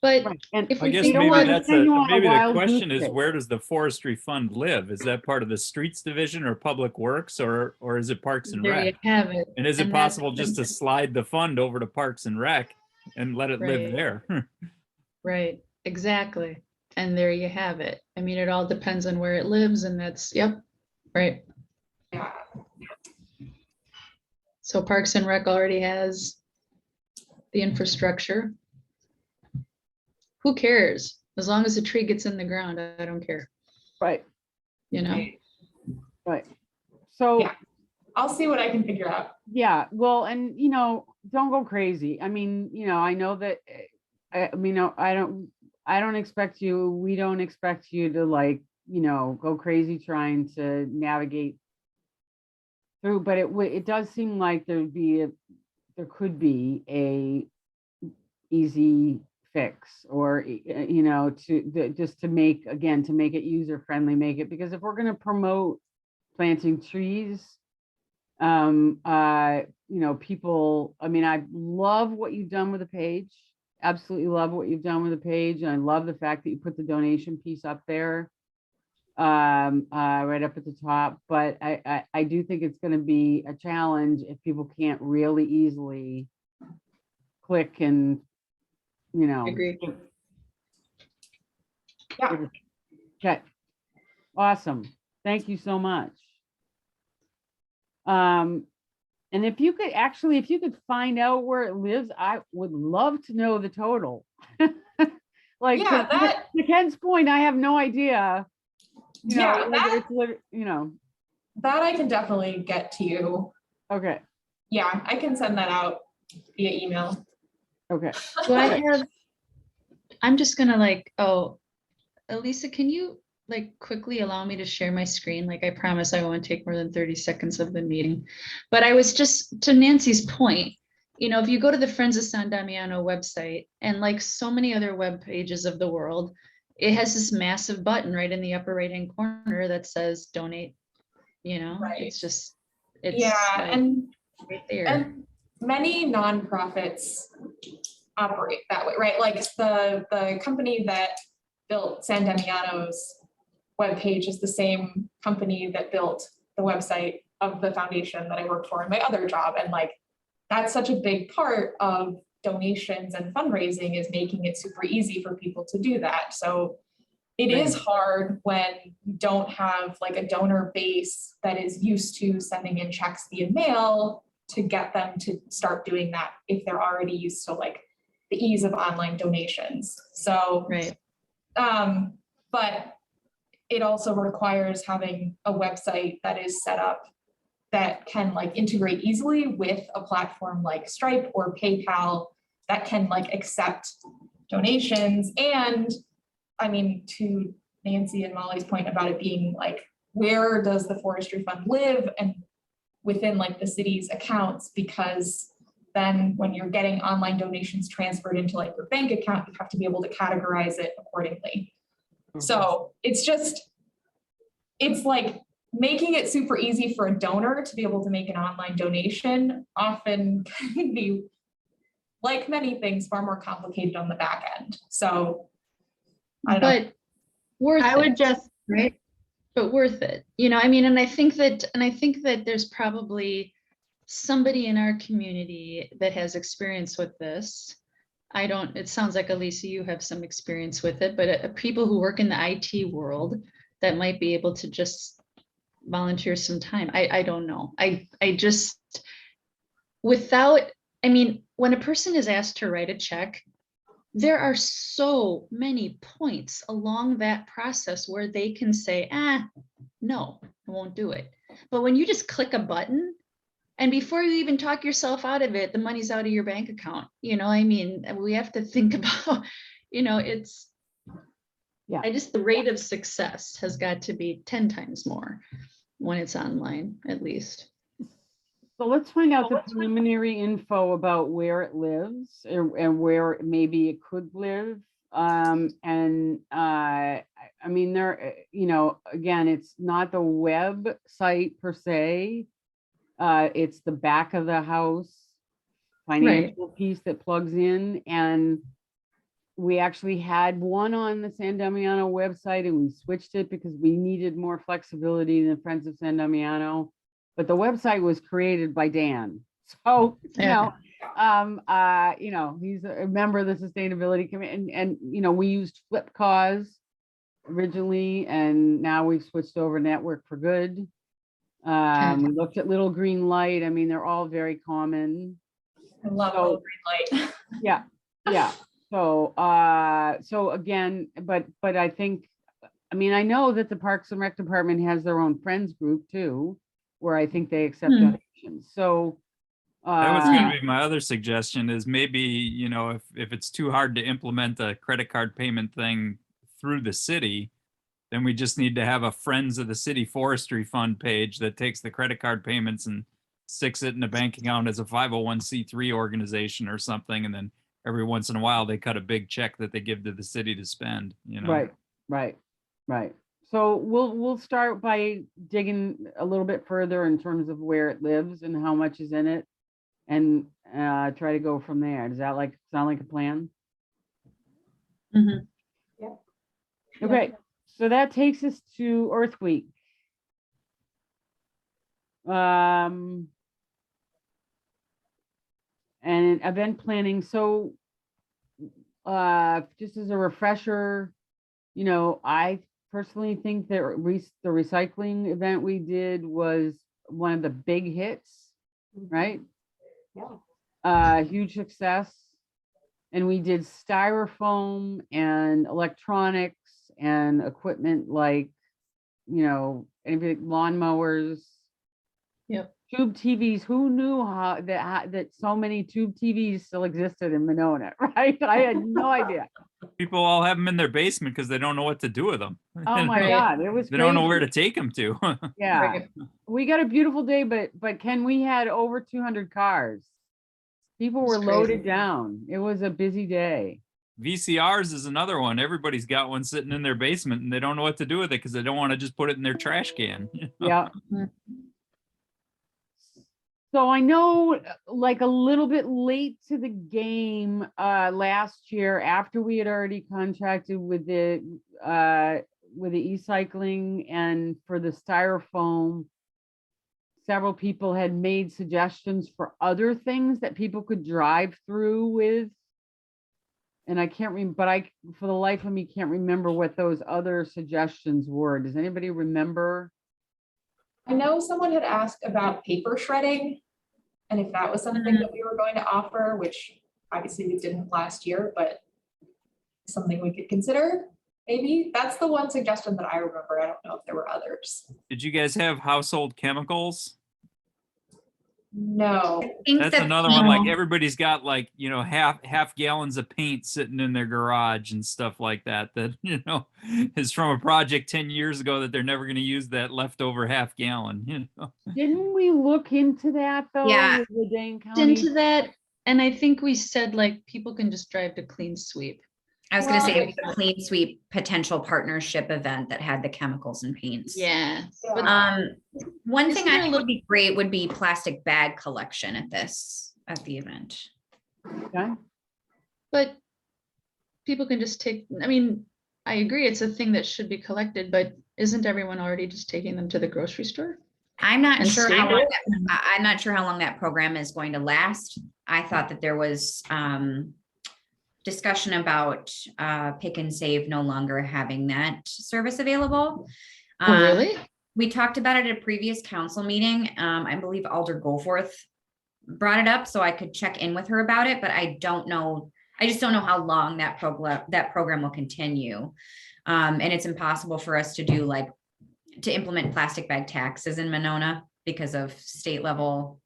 S8: But
S2: Right. And
S8: if
S5: I
S8: we
S5: guess
S8: think
S2: don't
S5: maybe
S2: want
S8: about
S2: to
S5: that's
S2: send you on a
S5: maybe the
S2: wild
S5: question
S2: goose
S5: is,
S2: chase.
S5: where does the forestry fund live? Is that part of the streets division or public works, or is it Parks and
S8: there you
S5: Rec?
S8: have it.
S5: And is it
S8: And that's
S5: possible just to slide the fund over to Parks and Rec and let it live
S8: Right.
S5: there?
S8: Right, exactly. And there you have it. I mean, it all depends on where it lives, and that's, yep, right.
S3: Yeah.
S8: So Parks and Rec already has the infrastructure. Who cares? As long as the tree gets in the ground, I don't care,
S2: Right,
S8: you know?
S2: right. So,
S3: Yeah. I'll see what I can figure out.
S2: yeah, well, and don't go crazy. I mean, I know that, I don't expect you, we don't expect you to go crazy trying to navigate through, but it does seem like there could be a easy fix, or just to make it user friendly, because if we're going to promote planting trees, people, I mean, I love what you've done with the page. Absolutely love what you've done with the page. And I love the fact that you put the donation piece up there, right up at the top. But I do think it's going to be a challenge if people can't really easily click and,
S8: Agree.
S3: Yeah.
S2: Okay. Awesome. Thank you so much. And if you could find out where it lives, I would love to know the total.
S3: Yeah,
S2: to Ken's point, I have no idea.
S3: Yeah,
S2: whether
S3: that-
S2: it's
S3: That I can definitely get to you.
S2: Okay.
S3: Yeah, I can send that out via email.
S2: Okay.
S8: Do I have, I'm just gonna Elisa, can you quickly allow me to share my screen? I promise I won't take more than 30 seconds of the meeting. But I was just, to Nancy's point, if you go to the Friends of San Damiano website, and like so many other web pages of the world, it has this massive button right in the upper right hand corner that says donate.
S3: Right.
S8: It's
S3: and
S8: right there.
S3: and many nonprofits operate that way, right? Like the company that built San Damiano's webpage is the same company that built the website of the foundation that I worked for in my other job. And that's such a big part of donations and fundraising, is making it super easy for people to do that. So it is hard when you don't have a donor base that is used to sending in checks via mail to get them to start doing that if they're already used to the ease of online donations. So,
S8: Right.
S3: But it also requires having a website that is set up that can integrate easily with a platform like Stripe or PayPal that can accept donations. And I mean, to Nancy and Molly's point about it being where does the forestry fund live, and within the city's accounts, because then when you're getting online donations transferred into your bank account, you have to be able to categorize it accordingly. So it's making it super easy for a donor to be able to make an online donation often can be, like many things, far more complicated on the back end. So I don't know.
S8: But worth
S6: I would
S8: it,
S6: just,
S8: right? But worth it, I mean, and I think that there's probably somebody in our community that has experience with this. It sounds like Elisa, you have some experience with it, but people who work in the IT world that might be able to just volunteer some time. I don't know. I just, I mean, when a person is asked to write a check, there are so many points along that process where they can say, no, I won't do it. But when you just click a button, and before you even talk yourself out of it, the money's out of your bank account. I mean, we have to think about, it's, the rate of success has got to be 10 times more when it's online, at least.
S2: So let's find out the preliminary info about where it lives, and where maybe it could live. I mean, there, again, it's not the website per se. It's the back of the house financial piece that plugs in. And we actually had one on the San Damiano website and we switched it because we needed more flexibility than Friends of San Damiano. But the website was created by Dan. So,
S8: Yeah.
S2: he's a member of the sustainability committee and, we used Flipcause originally, and now we've switched over Network for Good. We looked at Little Green Light. I mean, they're all very common.
S3: I love
S2: So-
S3: Little Green Light.
S2: Yeah. So, so again, but I think, I know that the Parks and Rec Department has their own friends group too, where I think they accept donations. So.
S5: That was going to be my other suggestion is maybe, if it's too hard to implement a credit card payment thing through the city, then we just need to have a Friends of the City Forestry Fund page that takes the credit card payments and sticks it in a bank account as a 501c3 organization or something. And then every once in a while, they cut a big check that they give to the city to spend,
S2: Right. So we'll start by digging a little bit further in terms of where it lives and how much is in it, and try to go from there. Does that sound like a plan?
S8: Mhm.
S6: Yeah.
S2: Okay, so that takes us to Earth Week. And event planning. So just as a refresher, I personally think that the recycling event we did was one of the big hits, right?
S6: Yeah.
S2: Huge success. And we did styrofoam and electronics and equipment like, anything, lawnmowers.
S8: Yep.
S2: Tube TVs. Who knew that so many tube TVs still existed in Monona, right? I had no idea.
S5: People all have them in their basement because they don't know what to do with them.
S2: Oh my
S8: Right.
S2: God, it was
S5: They don't know where
S2: crazy.
S5: to take them to.
S2: Yeah,
S8: Right.
S2: we got a beautiful day, but Ken, we had over 200 cars. People
S8: It's
S2: were
S8: crazy.
S2: loaded down. It was a busy day.
S5: VCRs is another one. Everybody's got one sitting in their basement and they don't know what to do with it because they don't want to just put it in their trash can.
S2: Yeah.
S8: Mhm.
S2: So I know like a little bit late to the game last year after we had already contracted with the e-cycling and for the styrofoam, several people had made suggestions for other things that people could drive through with. And I can't remember, but for the life of me, can't remember what those other suggestions were. Does anybody remember?
S3: I know someone had asked about paper shredding and if that was something that we were going to offer, which obviously we didn't last year, but something we could consider. Maybe that's the one suggestion that I remember. I don't know if there were others.
S5: Did you guys have household chemicals?
S3: No.
S1: I think
S5: That's
S1: that
S5: another one. Like
S1: people-
S5: everybody's got like, half gallons of paint sitting in their garage and stuff like that, is from a project 10 years ago that they're never going to use that leftover half gallon,
S2: Didn't we look into that though?
S1: Yeah.
S2: With the Dane County?
S8: Into that, and I think we said like people can just drive to Clean Sweep.
S1: I was going to say it was
S8: Well-
S1: a clean sweep potential partnership event that had the chemicals and paints.
S8: Yeah. But
S1: One
S8: Isn't
S1: thing
S8: there
S1: I
S8: a
S1: think
S8: little-
S1: would be great would be plastic bag collection at the event.
S2: Okay.
S8: But people can just take, I agree, it's a thing that should be collected, but isn't everyone already just taking them to the grocery store?
S1: I'm not
S8: And
S1: sure
S8: save
S1: how long
S8: it?
S1: I'm not sure how long that program is going to last. I thought that there was discussion about Pick and Save no longer having that service available.
S8: Oh, really?
S1: We talked about it at a previous council meeting. I believe Alder Goforth brought it up, so I could check in with her about it, but I don't know. I just don't know how long that program will continue. And it's impossible for us to implement plastic bag taxes in Monona because of state level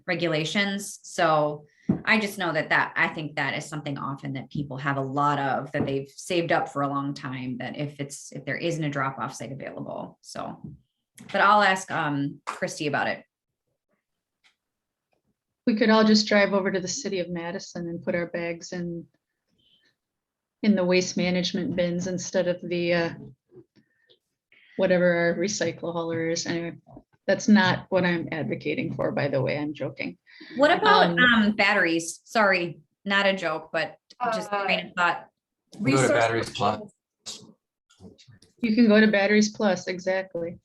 S1: regulations. So I just know that I think that is something often that people have a lot of, that they've saved up for a long time, that if there isn't a drop off site available. So, but I'll ask Christy about it.
S8: We could all just drive over to the city of Madison and put our bags in the waste management bins instead of the whatever our recycle hauler is. Anyway, that's not what I'm advocating for, by the way. I'm joking.
S1: What about batteries? Sorry, not a joke, but just a train of thought.
S4: Go to
S3: Resource
S4: Batteries Plus.
S3: solutions.
S8: You can go to Batteries Plus, exactly.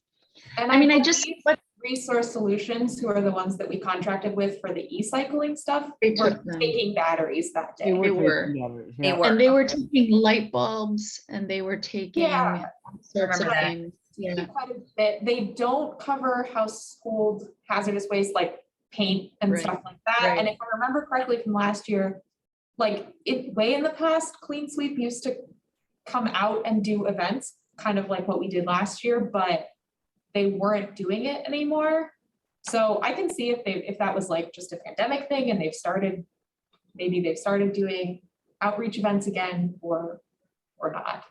S3: And
S8: I mean, I just,
S3: believe Resource Solutions, who are the ones that we contracted with for the e-cycling stuff,
S8: They
S3: were
S8: took them.
S3: taking batteries that
S2: They
S3: day.
S2: were taking
S8: were.
S2: batteries,
S1: They
S2: yeah.
S1: were.
S8: and they were taking light bulbs and they were taking
S3: Yeah.
S8: all sorts of
S1: Remember that.
S8: things. Yeah.
S3: Quite a bit. They don't cover household hazardous waste like paint and
S8: Right.
S3: stuff like that.
S8: Right.
S3: And if I remember correctly from last year, like way in the past, Clean Sweep used to come out and do events, kind of like what we did last year, but they weren't doing it anymore. So I can see if that was like just a pandemic thing and maybe they've started doing outreach events again or not.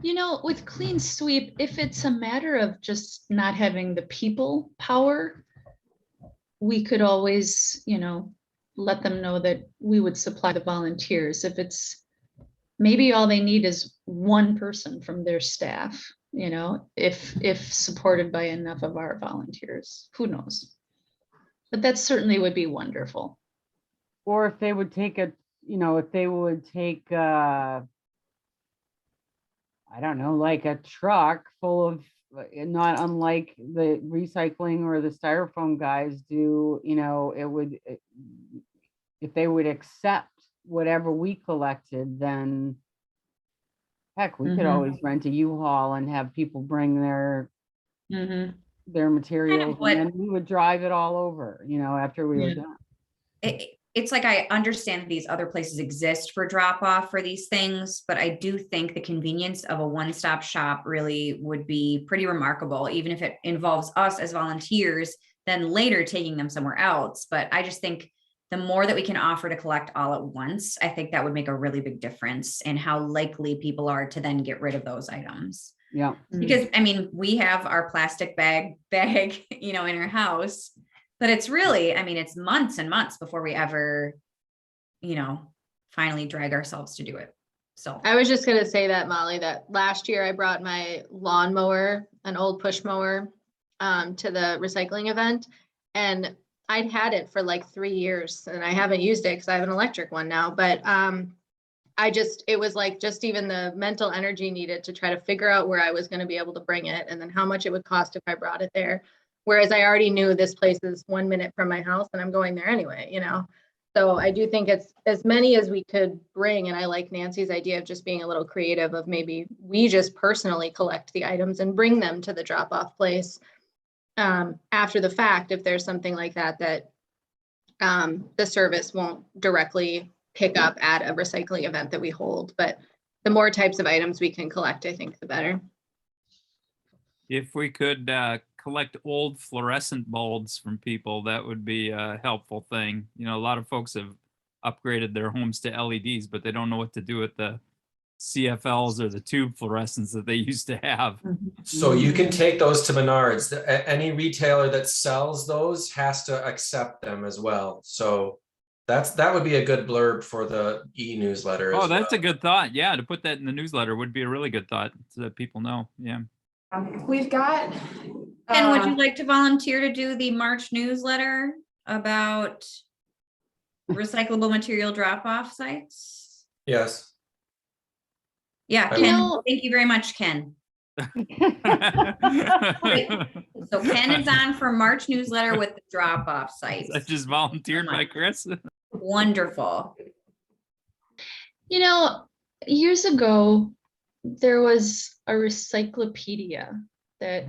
S8: You know, with Clean Sweep, if it's a matter of just not having the people power, we could always, let them know that we would supply the volunteers. If it's, maybe all they need is one person from their staff, if supported by enough of our volunteers, who knows? But that certainly would be wonderful.
S2: Or if they would take I don't know, like a truck full of, not unlike the recycling or the styrofoam guys do, if they would accept whatever we collected, then heck, we could
S8: Mhm.
S2: always rent a U-Haul and have people bring their
S8: Mhm.
S2: materials,
S1: what-
S2: and then we would drive it all over, after we were
S8: Yeah.
S2: done.
S1: It's like, I understand that these other places exist for drop off for these things, but I do think the convenience of a one-stop shop really would be pretty remarkable, even if it involves us as volunteers, then later taking them somewhere else. But I just think the more that we can offer to collect all at once, I think that would make a really big difference in how likely people are to then get rid of those items.
S2: Yeah.
S1: Because I mean, we have our plastic bag, in our house, but it's really, it's months and months before we ever, finally drag ourselves to do it. So
S7: I was just gonna say that, Molly, that last year I brought my lawnmower, an old push mower, to the recycling event. And I'd had it for like 3 years and I haven't used it because I have an electric one now, but it was like just even the mental energy needed to try to figure out where I was going to be able to bring it and then how much it would cost if I brought it there. Whereas I already knew this place is 1 minute from my house and I'm going there anyway, So I do think it's as many as we could bring. And I like Nancy's idea of just being a little creative of maybe we just personally collect the items and bring them to the drop-off place after the fact, if there's something like that, the service won't directly pick up at a recycling event that we hold. But the more types of items we can collect, I think the better.
S5: If we could collect old fluorescent bulbs from people, that would be a helpful thing. A lot of folks have upgraded their homes to LEDs, but they don't know what to do with the CFLs or the tube fluorescents that they used to have.
S4: So you can take those to Menards. Any retailer that sells those has to accept them as well. So that would be a good blurb for the e-newsletter.
S5: Oh, that's a good thought. Yeah, to put that in the newsletter would be a really good thought so that people know. Yeah.
S3: We've got.
S1: Ken, would you like to volunteer to do the March newsletter about recyclable material drop-off sites?
S4: Yes.
S1: Yeah,
S4: I
S1: Ken,
S8: will.
S1: thank you very much, Ken. So Ken is on for March newsletter with the drop-off sites.
S5: I just volunteered by Chris.
S1: Wonderful.
S8: Years ago, there was a recyclopedia that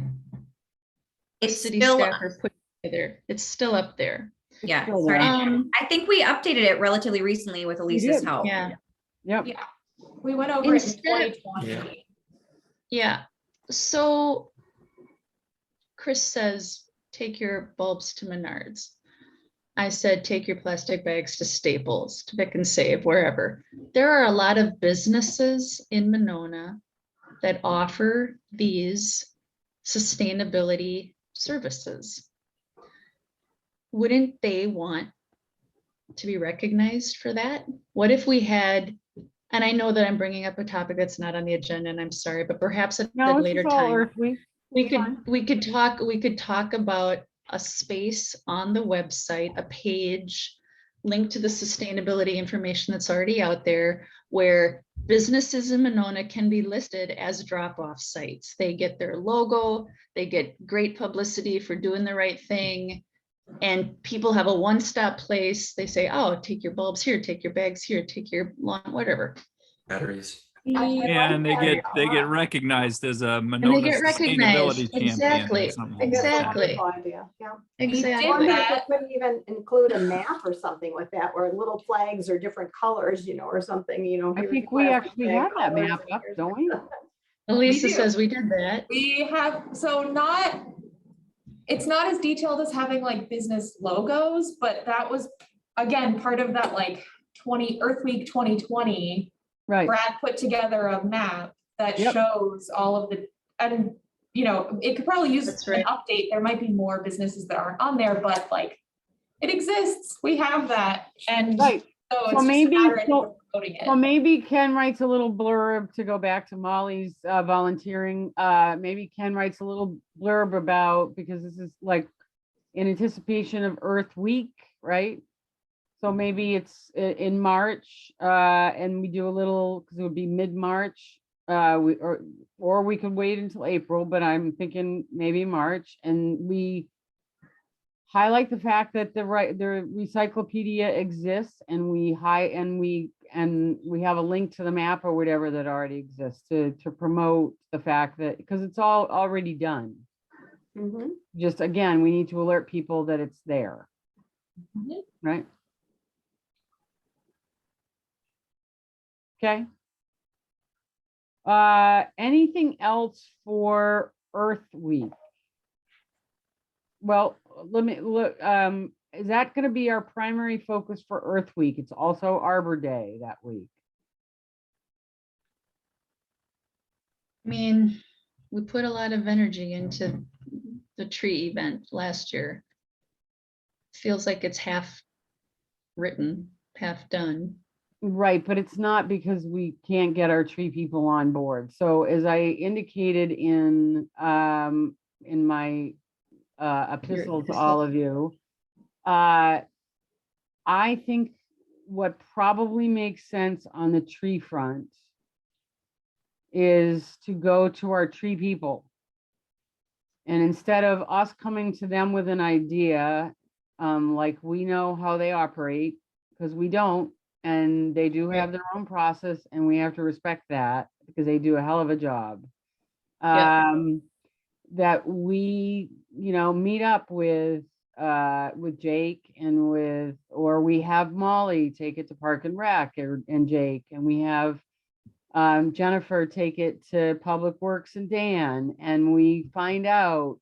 S8: the
S1: It's
S8: city
S1: still,
S8: staffer put together. It's still up there.
S1: yeah,
S2: Still
S1: sorry.
S2: there.
S1: I think we updated it relatively recently with Elisa's
S2: did.
S1: help.
S8: Yeah.
S2: Yep.
S3: Yeah, we went over it in
S8: Instead-
S3: 2020.
S8: Yeah. So Chris says, take your bulbs to Menards. I said, take your plastic bags to Staples, to Pick and Save, wherever. There are a lot of businesses in Monona that offer these sustainability services. Wouldn't they want to be recognized for that? What if we had, and I know that I'm bringing up a topic that's not on the agenda, and I'm sorry, but perhaps at
S2: No,
S8: a
S2: it's
S8: later
S2: just all
S8: time,
S2: earthly.
S8: we
S2: fine.
S8: could talk about a space on the website, a page link to the sustainability information that's already out there, where businesses in Monona can be listed as drop-off sites. They get their logo, they get great publicity for doing the right thing. And people have a one-stop place. They say, oh, take your bulbs here, take your bags here, take your lawn, whatever.
S4: Batteries.
S5: And they get recognized as a
S8: And they
S5: Monona
S8: get recognized.
S5: sustainability champion or
S8: Exactly.
S5: something.
S6: I think that's a
S8: Exactly.
S6: wonderful idea, yeah.
S8: Exactly.
S6: I wonder if
S3: that.
S6: we couldn't even include a map or something with that, where little flags are different colors, or something,
S2: I
S6: here's
S2: think
S6: the
S2: we
S6: plastic
S2: actually
S6: bag
S2: have that
S6: colors
S2: map
S6: and
S2: up,
S6: here's-
S2: don't we?
S8: Elisa
S3: do.
S8: says we did that.
S3: We have, so it's not as detailed as having like business logos, but that was, again, part of that like Earth Week 2020.
S2: Right.
S3: Brad put together a map that
S2: Yep.
S3: shows all of the, and it could probably use
S8: That's
S3: an
S8: right.
S3: update. There might be more businesses that aren't on there, but like, it exists. We have that. And so
S2: Right.
S3: it's
S2: So
S3: just
S2: maybe-
S3: a matter of
S2: so-
S3: promoting it.
S2: Well, maybe Ken writes a little blurb to go back to Molly's volunteering. Maybe Ken writes a little blurb about, because this is like in anticipation of Earth Week, right? So maybe it's in March, and we do a little, because it would be mid-March, or we could wait until April, but I'm thinking maybe March, and we highlight the fact that the Recyclopedia exists, and we have a link to the map or whatever that already exists to promote the fact that, because it's all already done.
S6: Mhm.
S2: Just again, we need to alert people that it's there.
S3: Mhm.
S2: Right? Okay. Anything else for Earth Week? Well, let me look. Is that going to be our primary focus for Earth Week? It's also Arbor Day that week.
S8: I mean, we put a lot of energy into the tree event last year. Feels like it's half written, half done.
S2: Right, but it's not because we can't get our tree people on board. So as I indicated in my epistle to all of you, I think what probably makes sense on the tree front is to go to our tree people. And instead of us coming to them with an idea, like we know how they operate, because we don't, and they do have their own process, and we have to respect that because they do a hell of a job. That we, meet up with Jake and or we have Molly take it to Park and Rec and Jake, and we have Jennifer take it to Public Works and Dan, and we find out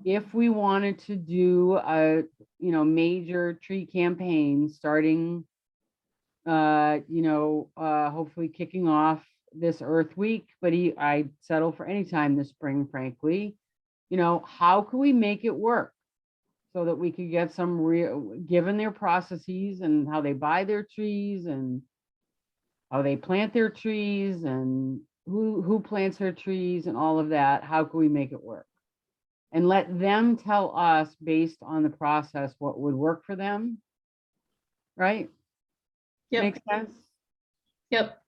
S2: if we wanted to do a, major tree campaign starting, hopefully kicking off this Earth Week, but I settle for any time this spring, frankly. How can we make it work so that we could get some given their processes and how they buy their trees and how they plant their trees and who plants their trees and all of that, how can we make it work? And let them tell us based on the process what would work for them, right?
S8: Yep.
S2: Makes sense?
S8: Yep.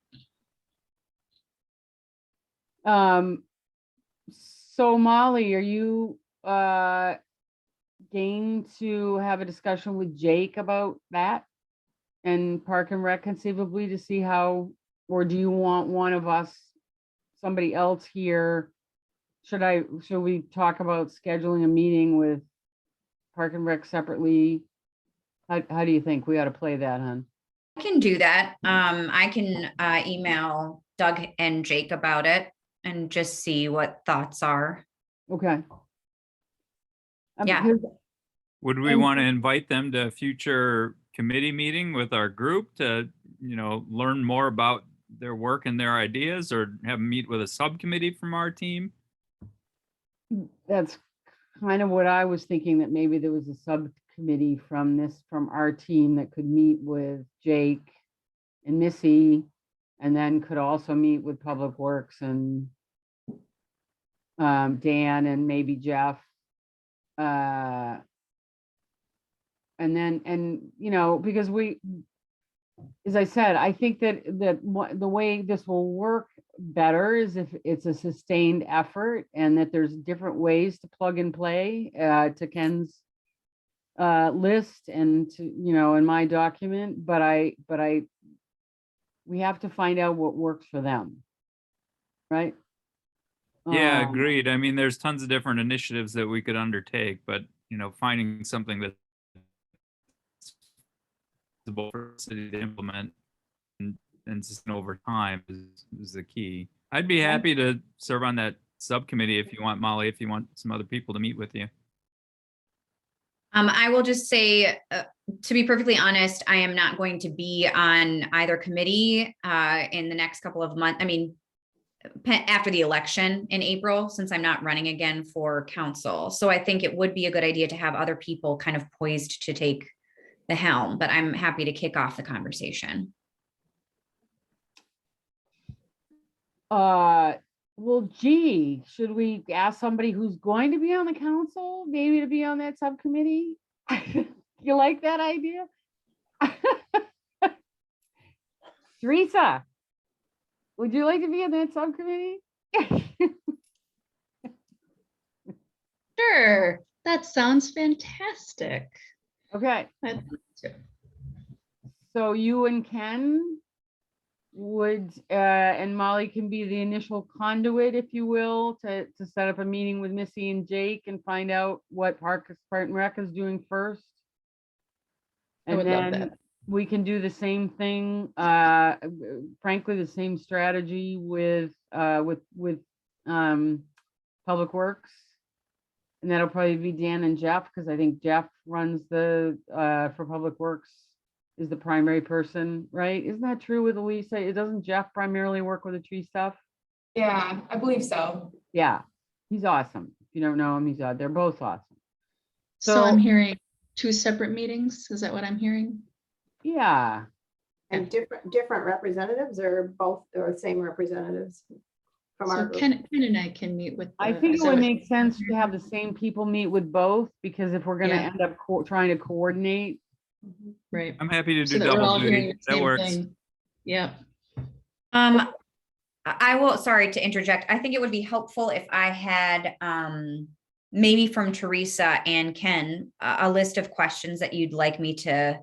S2: So Molly, are you game to have a discussion with Jake about that? And Park and Rec conceivably to see how, or do you want one of us, somebody else here? Should we talk about scheduling a meeting with Park and Rec separately? How do you think we ought to play that, hon?
S1: I can do that. I can email Doug and Jake about it and just see what thoughts are.
S2: Okay.
S1: Yeah.
S2: Because
S5: Would we
S2: And-
S5: want to invite them to a future committee meeting with our group to, learn more about their work and their ideas, or have them meet with a subcommittee from our team?
S2: that's kind of what I was thinking, that maybe there was a subcommittee from our team that could meet with Jake and Missy, and then could also meet with Public Works and Dan and maybe Jeff. And then, because as I said, I think that the way this will work better is if it's a sustained effort and that there's different ways to plug and play to Ken's list and to, in my document, but we have to find out what works for them. Right?
S5: Yeah, agreed. I mean, there's tons of different initiatives that we could undertake, but finding something that's feasible for the city to implement and sustain over time is the key. I'd be happy to serve on that subcommittee if you want, Molly, if you want some other people to meet with you.
S1: I will just say, to be perfectly honest, I am not going to be on either committee in the next couple of months. I mean, after the election in April, since I'm not running again for council. So I think it would be a good idea to have other people kind of poised to take the helm, but I'm happy to kick off the conversation.
S2: Well, gee, should we ask somebody who's going to be on the council, maybe to be on that subcommittee? You like that idea? Teresa, would you like to be on that subcommittee?
S8: Sure, that sounds fantastic.
S2: Okay. So you and Ken would, and Molly can be the initial conduit, if you will, to set up a meeting with Missy and Jake and find out what Park and Rec is doing first. And
S8: would love
S2: then
S8: that.
S2: we can do the same thing, frankly, the same strategy with Public Works. And that'll probably be Dan and Jeff, because I think Jeff runs for Public Works, is the primary person, right? Isn't that true with Elisa? It doesn't Jeff primarily work with the tree stuff?
S3: Yeah, I believe so.
S2: Yeah, he's awesome. If you don't know him, they're both awesome.
S8: So I'm hearing 2 separate meetings. Is that what I'm hearing?
S2: Yeah.
S6: And different representatives, or both, or same representatives from our
S8: So
S6: group?
S8: Ken and I can meet with.
S2: I think it would make sense to have the same people meet with both, because if we're going to
S8: Yeah.
S2: end up trying to coordinate.
S8: Right.
S5: I'm happy to
S8: So
S5: do
S8: that we're all
S5: double
S8: hearing
S5: duty.
S8: the
S5: That
S8: same
S5: works.
S8: thing. Yeah.
S1: I will, sorry to interject. I think it would be helpful if I had maybe from Teresa and Ken, a list of questions that you'd like me to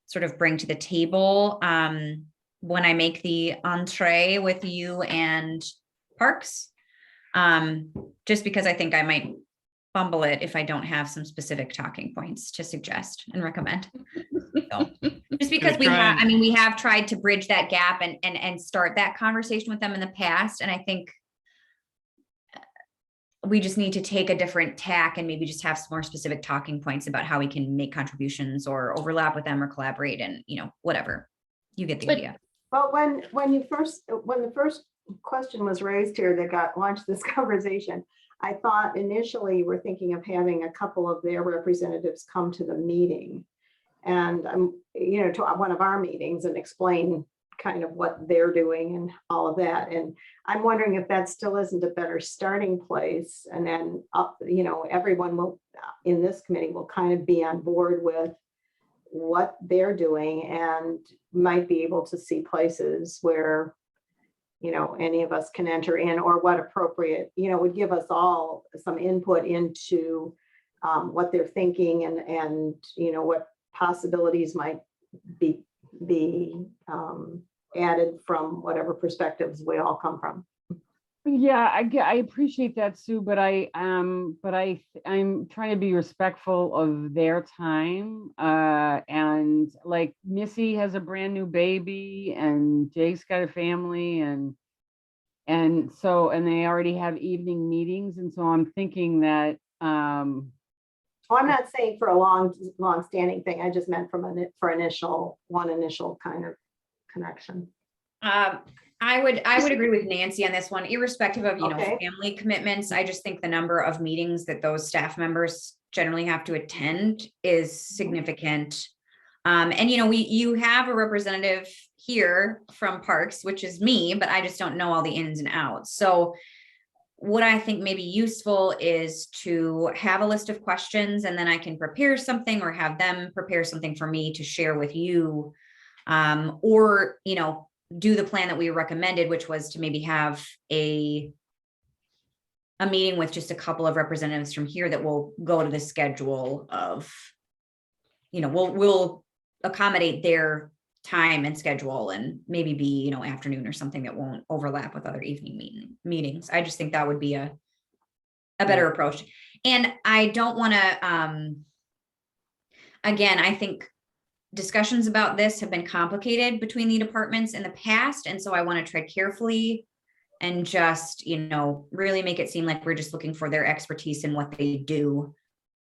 S1: sort of bring to the table when I make the entree with you and Parks. Just because I think I might fumble it if I don't have some specific talking points to suggest and recommend. So, just because we have tried to bridge that gap and start that conversation with them in the past. And I think we just need to take a different tack and maybe just have some more specific talking points about how we can make contributions or overlap with them or collaborate and, whatever. You get the idea.
S6: Well, when the first question was raised here that got launched this conversation, I thought initially we're thinking of having a couple of their representatives come to the meeting and, to one of our meetings and explain kind of what they're doing and all of that. And I'm wondering if that still isn't a better starting place. And then, everyone will, in this committee, will kind of be on board with what they're doing and might be able to see places where, any of us can enter in, or what appropriate, would give us all some input into what they're thinking and what possibilities might be added from whatever perspectives we all come from.
S2: Yeah, I appreciate that, Sue, but I'm trying to be respectful of their time. And like Missy has a brand new baby and Jake's got a family and they already have evening meetings. And so I'm thinking that,
S6: I'm not saying for a long standing thing. I just meant for initial kind of connection.
S1: I would agree with Nancy on this one, irrespective of,
S6: Okay.
S1: family commitments. I just think the number of meetings that those staff members generally have to attend is significant. And you have a representative here from Parks, which is me, but I just don't know all the ins and outs. So what I think may be useful is to have a list of questions, and then I can prepare something or have them prepare something for me to share with you. Or, do the plan that we recommended, which was to maybe have a meeting with just a couple of representatives from here that will go to the schedule of, we'll accommodate their time and schedule, and maybe be, afternoon or something that won't overlap with other evening meetings. I just think that would be a better approach. And I don't want to, again, I think discussions about this have been complicated between the departments in the past. And so I want to tread carefully and just, really make it seem like we're just looking for their expertise in what they do.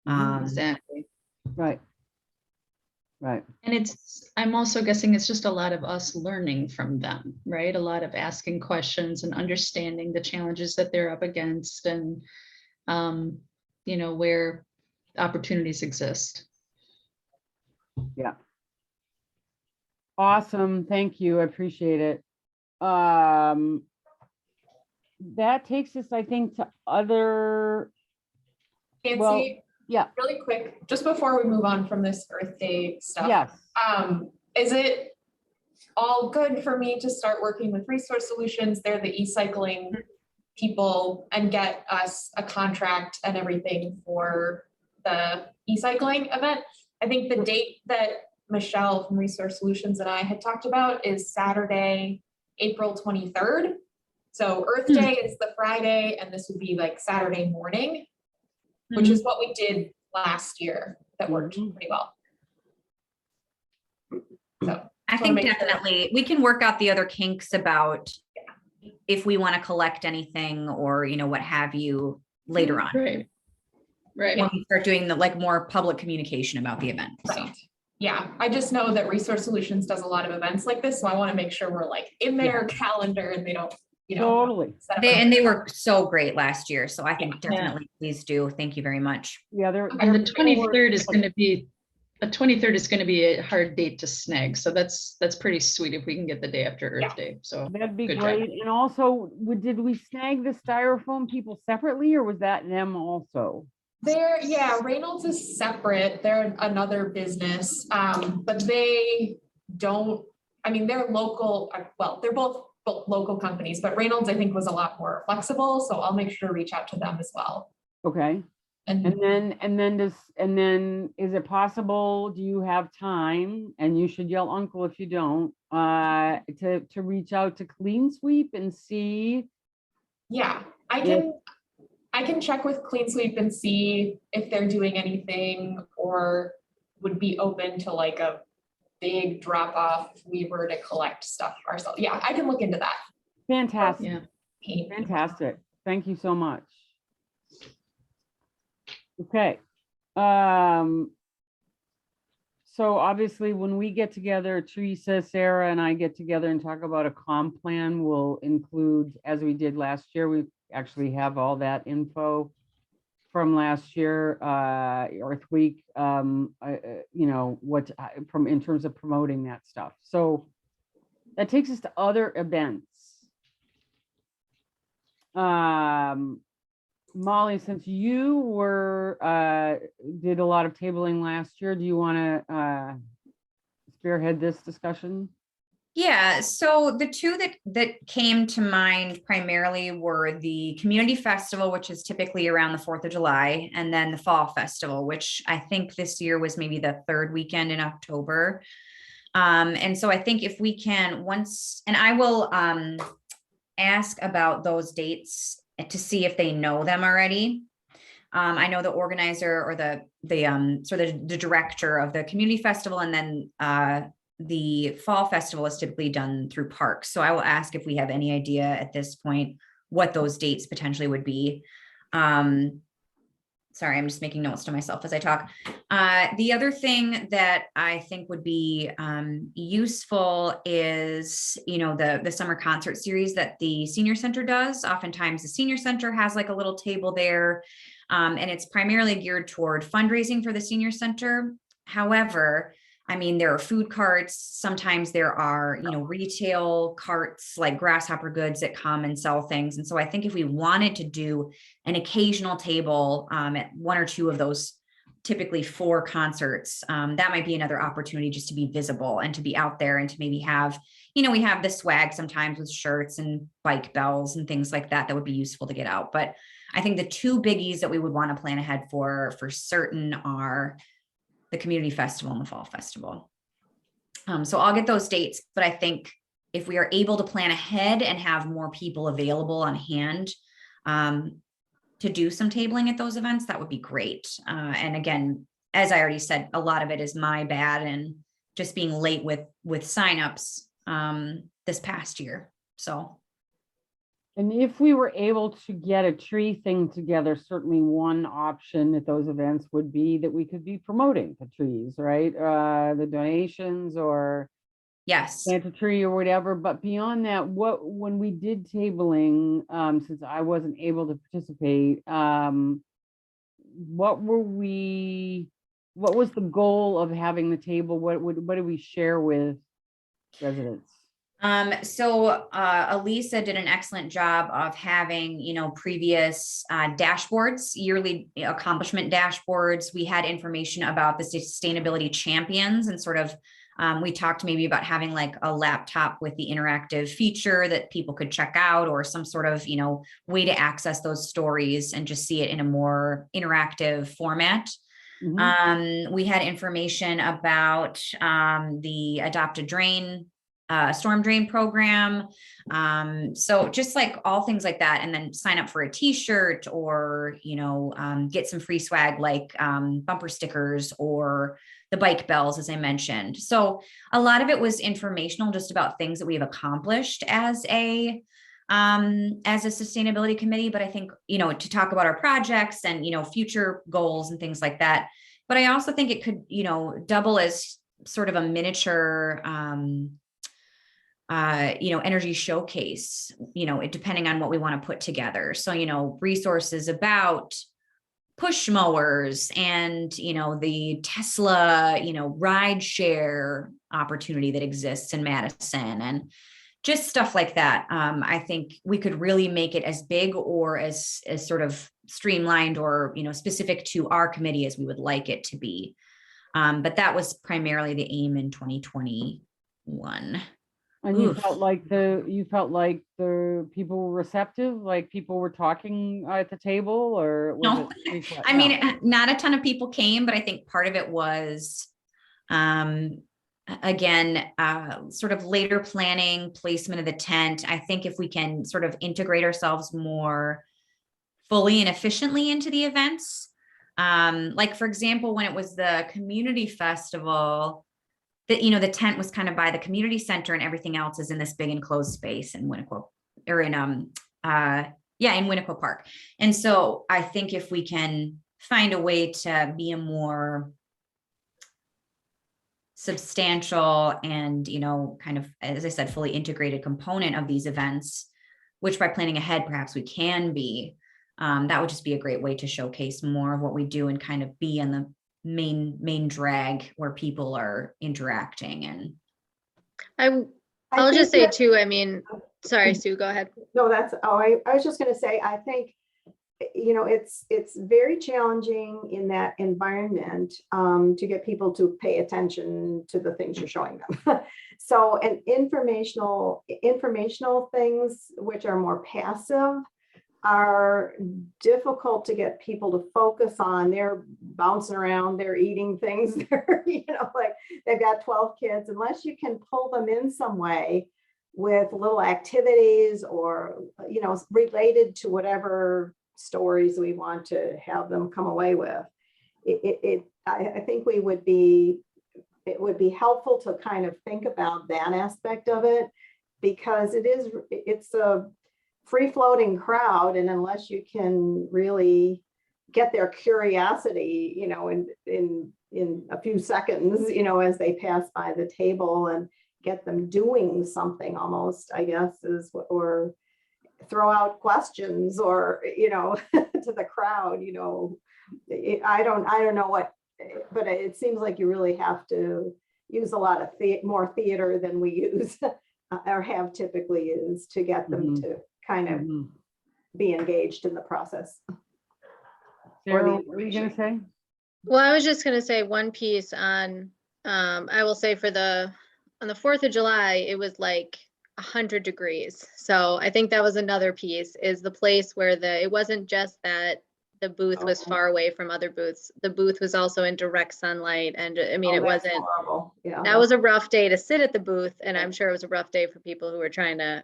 S8: Exactly.
S2: Right. Right.
S8: And I'm also guessing it's just a lot of us learning from them, right? A lot of asking questions and understanding the challenges that they're up against, and, where opportunities exist.
S2: Yeah. Awesome. Thank you. I appreciate it. That takes us, I think, to other,
S3: Nancy,
S2: yeah.
S3: really quick, just before we move on from this Earth Day stuff.
S2: Yes.
S3: Is it all good for me to start working with Resource Solutions? They're the e-cycling people, and get us a contract and everything for the e-cycling event? I think the date that Michelle from Resource Solutions and I had talked about is Saturday, April 23rd. So Earth Day is the Friday, and this would be like Saturday morning, which is what we did last year. That worked pretty well. So
S1: I think definitely we can work out the other kinks about if we want to collect anything or, what have you later on.
S8: Right.
S1: When we start doing the more public communication about the event. So.
S3: Yeah, I just know that Resource Solutions does a lot of events like this, so I want to make sure we're in their calendar and they don't,
S2: totally.
S1: They were so great last year, so I think definitely please do. Thank you very much.
S2: Yeah,
S8: and the 23rd is going to be a hard date to snag, so that's pretty sweet if we can get the day after Earth Day. So
S2: that'd be
S8: good
S2: great.
S8: job.
S2: And also, did we snag the styrofoam people separately, or was that them also?
S3: Reynolds is separate. They're another business, but they don't, they're local. Well, they're both local companies, but Reynolds, I think, was a lot more flexible. So I'll make sure to reach out to them as well.
S2: Okay. And then is it possible, do you have time, and you should yell uncle if you don't, to reach out to Clean Sweep and see?
S3: Yeah, I can check with Clean Sweep and see if they're doing anything or would be open to a big drop off if we were to collect stuff ourselves. Yeah, I can look into that.
S2: Fantastic. Yeah. Fantastic. Thank you so much. Okay. So obviously when we get together, Teresa, Sarah, and I get together and talk about a comp plan, we'll include, as we did last year, we actually have all that info from last year, Earth Week, what from in terms of promoting that stuff. So that takes us to other events. Molly, since you did a lot of tabling last year, do you want to spearhead this discussion?
S1: Yeah, so the two that came to mind primarily were the community festival, which is typically around the 4th of July, and then the fall festival, which I think this year was maybe the 3rd weekend in October. And so I think if we can and I will ask about those dates to see if they know them already. I know the organizer or the director of the community festival, and then the fall festival is typically done through parks. So I will ask if we have any idea at this point what those dates potentially would be. Sorry, I'm just making notes to myself as I talk. The other thing that I think would be useful is, the summer concert series that the senior center does. Oftentimes the senior center has a little table there, and it's primarily geared toward fundraising for the senior center. However, I mean, there are food carts. Sometimes there are, retail carts like Grasshopper Goods that come and sell things. And so I think if we wanted to do an occasional table at one or two of those typically 4 concerts, that might be another opportunity just to be visible and to be out there and to maybe have, we have the swag sometimes with shirts and bike bells and things like that would be useful to get out. But I think the 2 biggies that we would want to plan ahead for certain are the community festival and the fall festival. So I'll get those dates, but I think if we are able to plan ahead and have more people available on hand to do some tabling at those events, that would be great. And again, as I already said, a lot of it is my bad and just being late with signups this past year. So.
S2: And if we were able to get a tree thing together, certainly one option at those events would be that we could be promoting the trees, right? The donations or
S1: Yes.
S2: plant a tree or whatever. But beyond that, when we did tabling, since I wasn't able to participate, what was the goal of having the table? What did we share with residents?
S1: So Elisa did an excellent job of having, previous dashboards, yearly accomplishment dashboards. We had information about the sustainability champions and sort of, we talked maybe about having like a laptop with the interactive feature that people could check out or some sort of, way to access those stories and just see it in a more interactive format.
S2: Mm-hmm.
S1: We had information about the Adopt a Drain storm drain program. So just like all things like that, and then sign up for a t-shirt or, get some free swag like bumper stickers or the bike bells, as I mentioned. So a lot of it was informational just about things that we've accomplished as a sustainability committee. But I think, to talk about our projects and, future goals and things like that. But I also think it could, double as sort of a miniature energy showcase, depending on what we want to put together. So, resources about push mowers and, the Tesla, ride share opportunity that exists in Madison and just stuff like that. I think we could really make it as big or as sort of streamlined or, specific to our committee as we would like it to be. But that was primarily the aim in 2021.
S2: And you felt like the people were receptive, like people were talking at the table, or was
S1: No,
S2: it
S1: I mean, not a ton of people came, but I think part of it was, again, sort of later planning, placement of the tent. I think if we can sort of integrate ourselves more fully and efficiently into the events, like for example, when it was the community festival, that, the tent was kind of by the community center and everything else is in this big enclosed space in Winnequa or in Winnequa Park. And so I think if we can find a way to be a more substantial and, kind of, as I said, fully integrated component of these events, which by planning ahead, perhaps we can be, that would just be a great way to showcase more of what we do and kind of be on the main drag where people are interacting. And
S7: I'll just say too, I mean, sorry, Sue, go ahead.
S6: No, I was just going to say, I think, it's very challenging in that environment to get people to pay attention to the things you're showing them. So, and informational things, which are more passive, are difficult to get people to focus on. They're bouncing around, they're eating things, they're, like they've got 12 kids, unless you can pull them in some way with little activities or, related to whatever stories we want to have them come away with. I think it would be helpful to kind of think about that aspect of it, because it's a free-floating crowd, and unless you can really get their curiosity, in a few seconds, as they pass by the table, and get them doing something almost, I guess, or throw out questions or, to the crowd, I don't know what, but it seems like you really have to use a lot of more theater than we use or have typically used to get them to kind of
S2: Mhm.
S6: be engaged in the process.
S2: Sarah, what were you gonna say?
S7: Well, I was just gonna say one piece on, I will say on the 4th of July, it was like 100 degrees. So I think that was another piece, is the place where it wasn't just that the booth was
S6: Okay.
S7: far away from other booths. The booth was also in direct sunlight, and I mean,
S6: Oh,
S7: it
S6: that's
S7: wasn't,
S6: horrible. Yeah.
S7: that was a rough day to sit at the booth, and I'm sure it was a rough day for people who were trying to,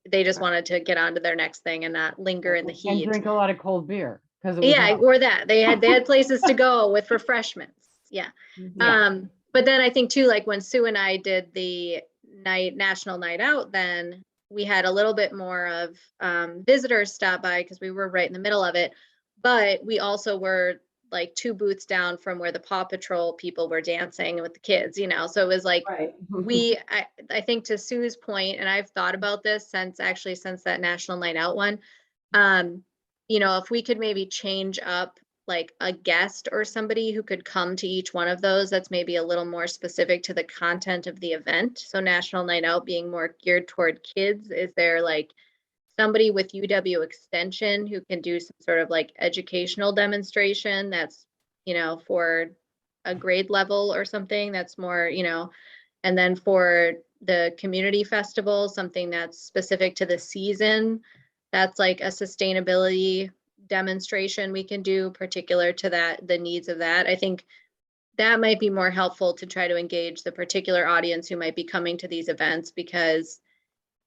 S7: they just wanted to get on to their next thing and not linger in the
S2: And
S7: heat.
S2: drink a lot of cold beer because it was
S7: Yeah,
S2: hot.
S7: or that they had places to go with refreshments. Yeah.
S6: Mhm.
S7: But then I think too, like when Sue and I did the national night out, then we had a little bit more of visitors stop by because we were right in the middle of it. But we also were like 2 booths down from where the Paw Patrol people were dancing with the kids, so it was like
S6: Right.
S7: I think to Sue's point, and I've thought about this since that national night out one, if we could maybe change up like a guest or somebody who could come to each one of those, that's maybe a little more specific to the content of the event. So National Night Out being more geared toward kids, is there like somebody with UW Extension who can do some sort of like educational demonstration that's, for a grade level or something that's more, and then for the community festival, something that's specific to the season, that's like a sustainability demonstration we can do particular to the needs of that. I think that might be more helpful to try to engage the particular audience who might be coming to these events, because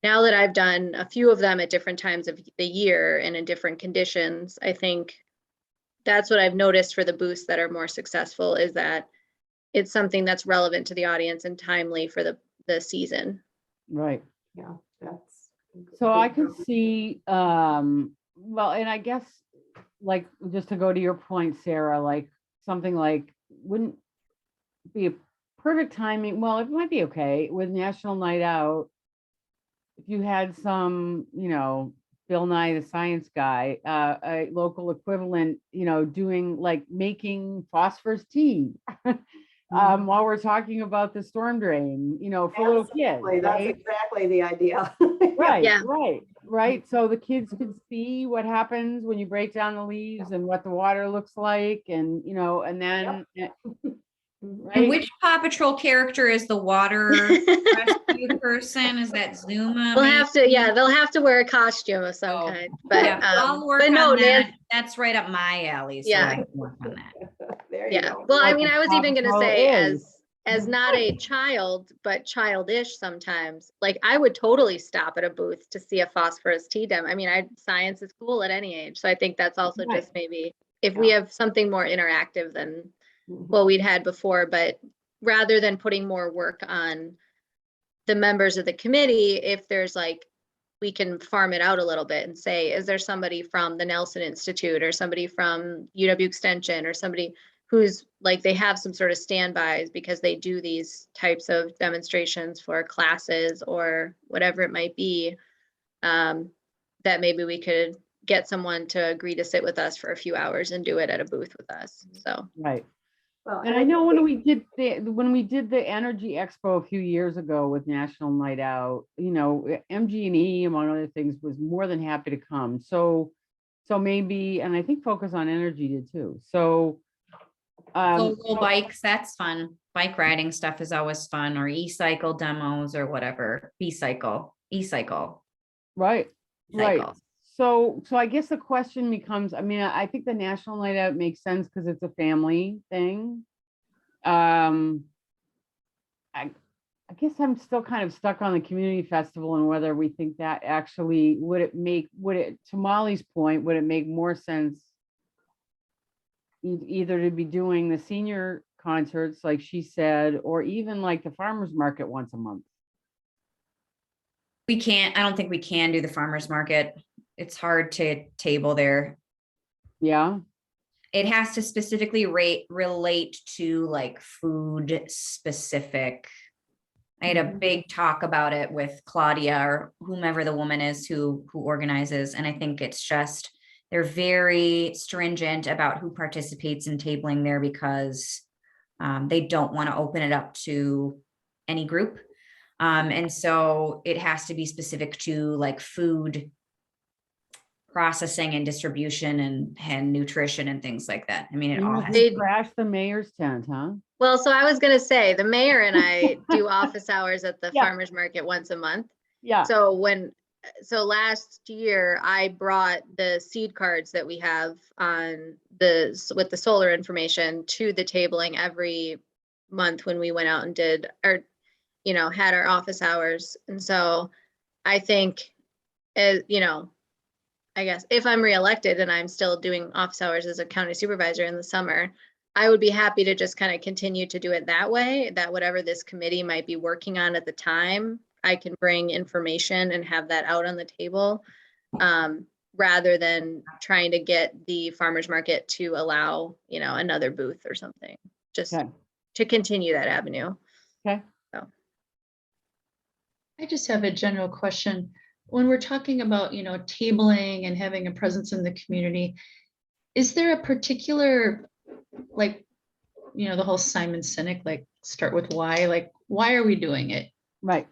S7: now that I've done a few of them at different times of the year and in different conditions, I think that's what I've noticed for the booths that are more successful, is that it's something that's relevant to the audience and timely for the season.
S2: Right.
S6: Yeah, that's.
S2: So I could see, well, and I guess like, just to go to your point, Sarah, like something like wouldn't be a perfect timing. Well, it might be okay with National Night Out. If you had some, Bill Nye the Science Guy, a local equivalent, doing like making phosphorus tea. While we're talking about the storm drain, for little kids.
S6: Absolutely, that's
S2: Right?
S6: exactly the idea.
S2: Right,
S7: Yeah.
S2: right. So the kids could see what happens when you break down the leaves and what the water looks like, and and then
S1: And
S2: right.
S1: which Paw Patrol character is the water rescue person? Is that Zuma?
S7: They'll have to wear a costume of some
S1: Oh,
S7: kind. But
S1: Yeah, I'll work
S7: but no,
S1: on that.
S7: Nancy,
S1: That's right up my alley, so
S7: Yeah.
S1: I can work on that.
S6: There you
S7: yeah.
S6: go.
S7: Well, I
S2: What
S7: mean,
S2: the
S7: I was
S2: Paw
S7: even gonna
S2: Patrol
S7: say,
S2: is.
S7: as not a child, but childish sometimes, like I would totally stop at a booth to see a phosphorus tea demo. I mean, science is cool at any age. So I think that's also
S2: Right.
S7: just maybe if we
S6: Yeah.
S7: have something more interactive than
S6: Mhm.
S7: what we'd had before, but rather than putting more work on the members of the committee, if there's like, we can farm it out a little bit and say, is there somebody from the Nelson Institute or somebody from UW Extension or somebody who's like, they have some sort of standbys because they do these types of demonstrations for classes or whatever it might be, that maybe we could get someone to agree to sit with us for a few hours and do it at a booth with us. So,
S2: Right.
S6: Well,
S2: And I know when we did the Energy Expo a few years ago with National Night Out, MG&E, among other things, was more than happy to come. So maybe, and I think Focus on Energy did too. So
S1: Local bikes, that's fun. Bike riding stuff is always fun, or e-cycle demos or whatever. E-cycle.
S2: right.
S1: Cycle.
S2: So I guess the question becomes, I mean, I think the National Night Out makes sense because it's a family thing. I guess I'm still kind of stuck on the community festival and whether we think that actually, to Molly's point, would it make more sense either to be doing the senior concerts, like she said, or even like the farmer's market once a month?
S1: I don't think we can do the farmer's market. It's hard to table there.
S2: Yeah.
S1: It has to specifically relate to like food specific. I had a big talk about it with Claudia or whomever the woman is who organizes. And I think it's just, they're very stringent about who participates in tabling there because They don't want to open it up to any group. And so it has to be specific to like food processing and distribution and nutrition and things like that. I mean, it
S2: You
S1: all
S2: must
S1: has.
S7: They-
S2: crash the mayor's tent, huh?
S7: Well, so I was gonna say, the mayor and I do office hours at the
S2: Yeah.
S7: farmer's market once a month.
S2: Yeah,
S7: So last year I brought the seed cards that we have on with the solar information to the tabling every month when we went out and did our, had our office hours. And so I think, I guess if I'm reelected and I'm still doing office hours as a county supervisor in the summer, I would be happy to just kind of continue to do it that way, that whatever this committee might be working on at the time, I can bring information and have that out on the table, rather than trying to get the farmer's market to allow, another booth or something, just
S2: okay,
S7: to continue that avenue.
S2: okay.
S8: I just have a general question. When we're talking about, tabling and having a presence in the community, is there a particular, like, the whole Simon Sinek, like start with why, like, why are we doing it?
S2: Right.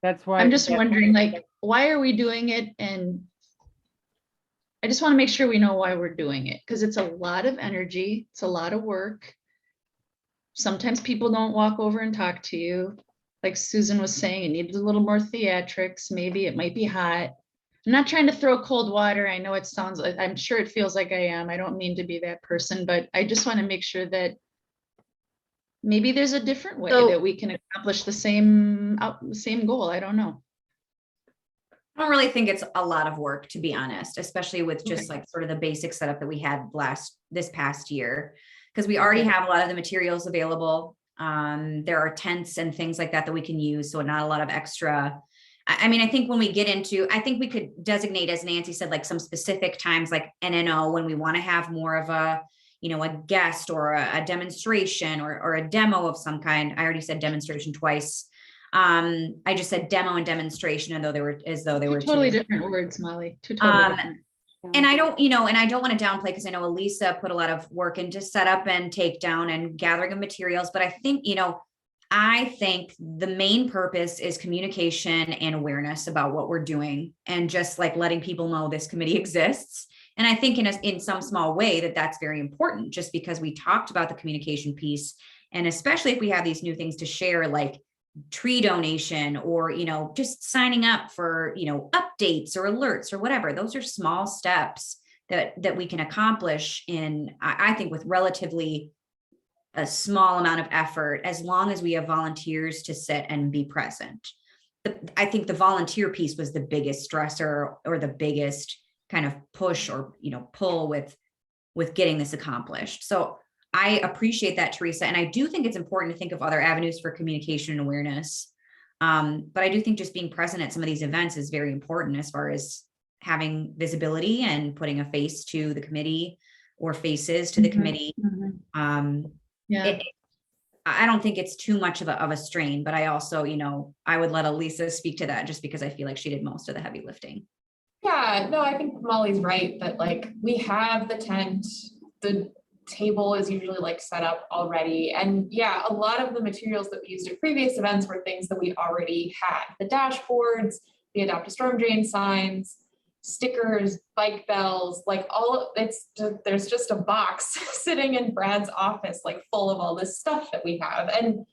S2: That's why.
S8: I'm just wondering, like, why are we doing it? And I just want to make sure we know why we're doing it, because it's a lot of energy. It's a lot of work. Sometimes people don't walk over and talk to you. Like Susan was saying, it needs a little more theatrics. Maybe it might be hot. I'm not trying to throw cold water. I know it sounds like, I'm sure it feels like I am. I don't mean to be that person, but I just want to make sure that maybe there's a different way that we can accomplish the same goal. I don't know.
S1: I don't really think it's a lot of work, to be honest, especially with just like sort of the basic setup that we had this past year, because we already have a lot of the materials available. There are tents and things like that we can use. So not a lot of extra. I mean, I think when we get into, I think we could designate, as Nancy said, like some specific times like NNO when we want to have more of a, a guest or a demonstration or a demo of some kind. I already said demonstration twice. I just said demo and demonstration, and as though they were
S8: totally different words, Molly. Two totally different.
S1: And I don't want to downplay, because I know Elisa put a lot of work into setup and takedown and gathering of materials. But I think, I think the main purpose is communication and awareness about what we're doing, and just like letting people know this committee exists. And I think in some small way that's very important, just because we talked about the communication piece. And especially if we have these new things to share, like tree donation or, just signing up for, updates or alerts or whatever. Those are small steps that we can accomplish I think with relatively a small amount of effort, as long as we have volunteers to sit and be present. I think the volunteer piece was the biggest stressor or the biggest kind of push or, pull with getting this accomplished. So I appreciate that, Teresa. And I do think it's important to think of other avenues for communication and awareness. But I do think just being present at some of these events is very important as far as having visibility and putting a face to the committee or faces to the committee. I don't think it's too much of a strain, but I also, I would let Elisa speak to that just because I feel like she did most of the heavy lifting.
S3: Yeah, no, I think Molly's right that like we have the tent, the table is usually like set up already. And yeah, a lot of the materials that we used at previous events were things that we already had. The dashboards, the adopt a storm drain signs, stickers, bike bells, like there's just a box sitting in Brad's office, like full of all this stuff that we have. And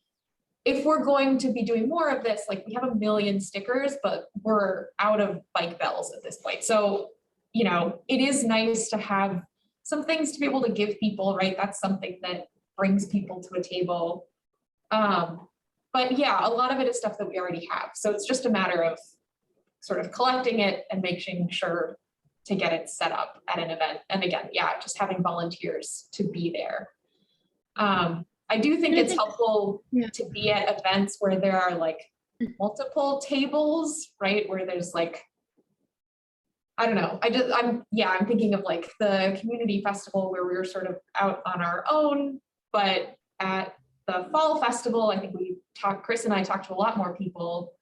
S3: if we're going to be doing more of this, like we have a million stickers, but we're out of bike bells at this point. So, it is nice to have some things to be able to give people, right? That's something that brings people to a table. But yeah, a lot of it is stuff that we already have. So it's just a matter of sort of collecting it and making sure to get it set up at an event. And again, yeah, just having volunteers to be there. I do think it's helpful to be at events where there are like multiple tables, right? Where there's like, I don't know. I'm thinking of like the community festival where we were sort of out on our own, but at the fall festival, I think Chris and I talked to a lot more people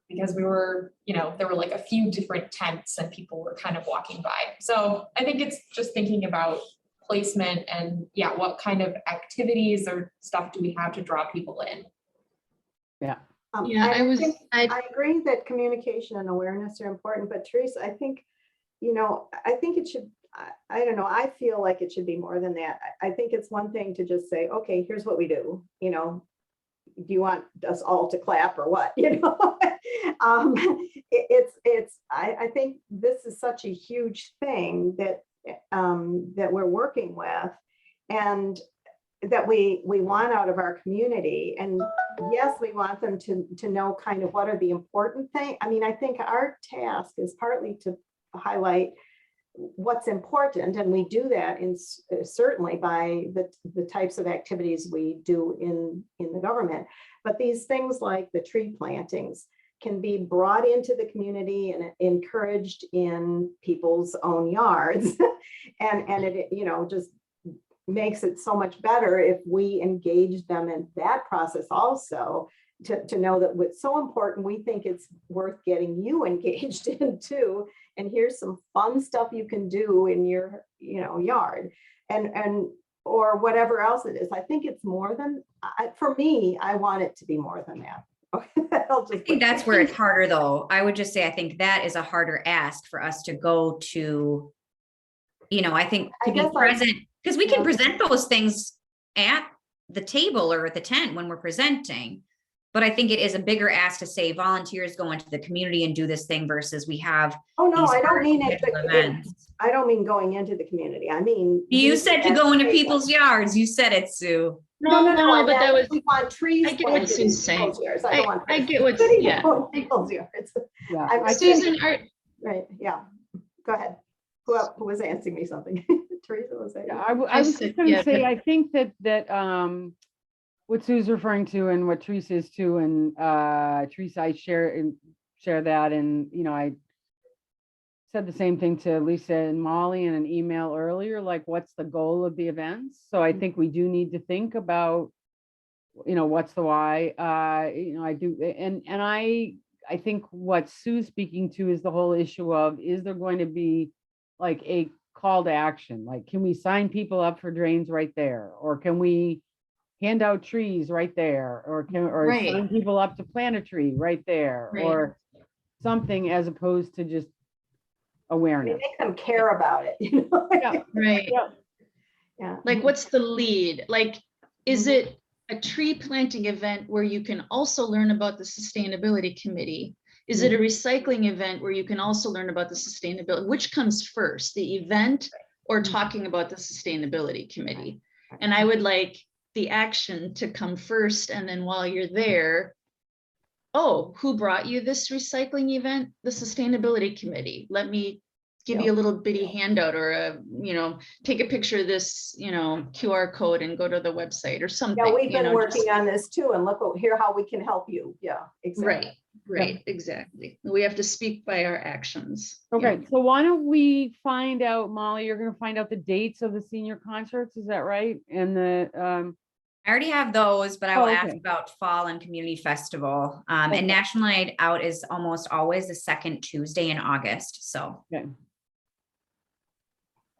S3: because we were, there were like a few different tents and people were kind of walking by. So I think it's just thinking about placement and yeah, what kind of activities or stuff do we have to draw people in?
S2: Yeah.
S8: Yeah,
S6: I agree that communication and awareness are important, but Teresa, I think, I think it should, I don't know, I feel like it should be more than that. I think it's one thing to just say, okay, here's what we do, do you want us all to clap or what, I think this is such a huge thing that we're working with and that we want out of our community. And yes, we want them to know kind of what are the important things. I mean, I think our task is partly to highlight what's important, and we do that in certainly by the types of activities we do in the government. But these things like the tree plantings can be brought into the community and encouraged in people's own yards, and it just makes it so much better if we engage them in that process also, to know that what's so important, we think it's worth getting you engaged in too. And here's some fun stuff you can do in your, yard and or whatever else it is. I think it's more than, for me, I want it to be more than that.
S1: I think that's where it's harder though. I would just say, I think that is a harder ask for us to go to, I think to be present, because we can present those things at the table or at the tent when we're presenting. But I think it is a bigger ask to say volunteers go into the community and do this thing versus we have.
S6: Oh, no,
S1: these
S6: I don't mean
S1: events.
S6: I don't mean going into the community. I mean.
S1: You said to go into people's yards. You said it, Sue.
S8: No, but that was,
S6: We want trees.
S8: I get what
S6: planted in
S8: Sue's saying.
S6: people's yards. I don't want.
S8: I get what,
S6: trees
S8: yeah.
S6: in People's yards.
S2: Yeah.
S6: I think-
S8: Susan,
S6: Right, yeah. Go ahead. Who was answering me something? Teresa was saying.
S2: Yeah, I was
S8: said,
S2: just going to
S8: yeah,
S2: say,
S8: but-
S2: I think that what Sue's referring to and what Teresa is too, and Teresa, I share that, and I said the same thing to Lisa and Molly in an email earlier, like what's the goal of the events? So I think we do need to think about, what's the why? I do, and I think what Sue's speaking to is the whole issue of, is there going to be like a call to action? Like, can we sign people up for drains right there? Or can we hand out trees right there? Or
S8: Right.
S2: sign people up to plant a tree right there?
S8: Right.
S2: Or something, as opposed to just awareness.
S6: Make them care about it.
S2: Yeah.
S8: right.
S6: Yeah.
S8: Like, what's the lead? Like, is it a tree planting event where you can also learn about the sustainability committee? Is it a recycling event where you can also learn about the sustainability? Which comes first, the event or talking about the sustainability committee? And I would like the action to come first. And then while you're there, oh, who brought you this recycling event? The sustainability committee. Let me give you a little bitty handout, or take a picture of this, QR code and go to the website or something.
S6: Yeah, we've been working on this too, and look here how we can help you. Yeah, exactly.
S8: Right, exactly. We have to speak by our actions.
S2: Okay, so why don't we find out, Molly, you're going to find out the dates of the senior concerts, is that right? And
S1: I already have those, but I will ask
S2: okay.
S1: about fall and community festival. And National Night Out is almost always the second Tuesday in August. So.
S2: Okay.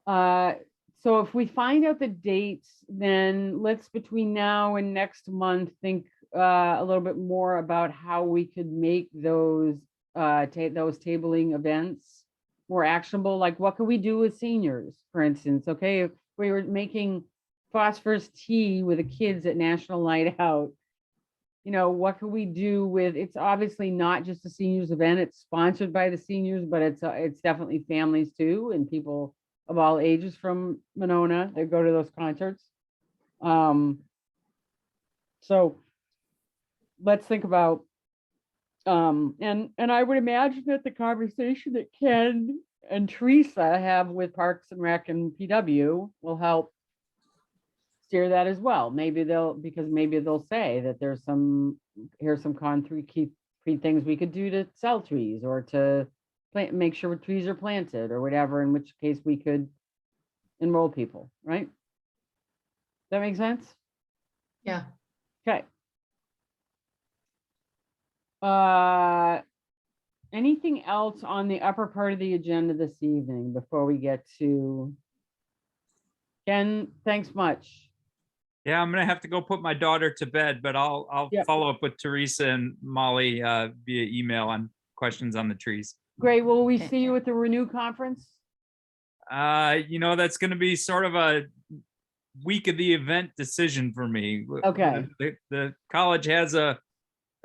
S2: So if we find out the dates, then let's, between now and next month, think a little bit more about how we could make those tabling events more actionable. Like, what can we do with seniors, for instance? Okay, if we were making phosphorus tea with the kids at National Night Out, what can we do with, it's obviously not just a seniors event, it's sponsored by the seniors, but it's definitely families too, and people of all ages from Monona that go to those concerts. So let's think about, and I would imagine that the conversation that Ken and Teresa have with Parks and Rec and PW will help steer that as well. Maybe they'll say that here's some concrete things we could do to sell trees, or to make sure trees are planted, or whatever, in which case we could enroll people, right? That makes sense?
S8: Yeah.
S2: Okay. Anything else on the upper part of the agenda this evening before we get to Ken, thanks much.
S5: Yeah, I'm gonna have to go put my daughter to bed, but I'll
S2: Yep.
S5: follow up with Teresa and Molly via email on questions on the trees.
S2: Great. Will we
S8: Okay.
S2: see you at the Renew Conference?
S5: That's gonna be sort of a week of the event decision for me.
S2: Okay.
S5: The college has a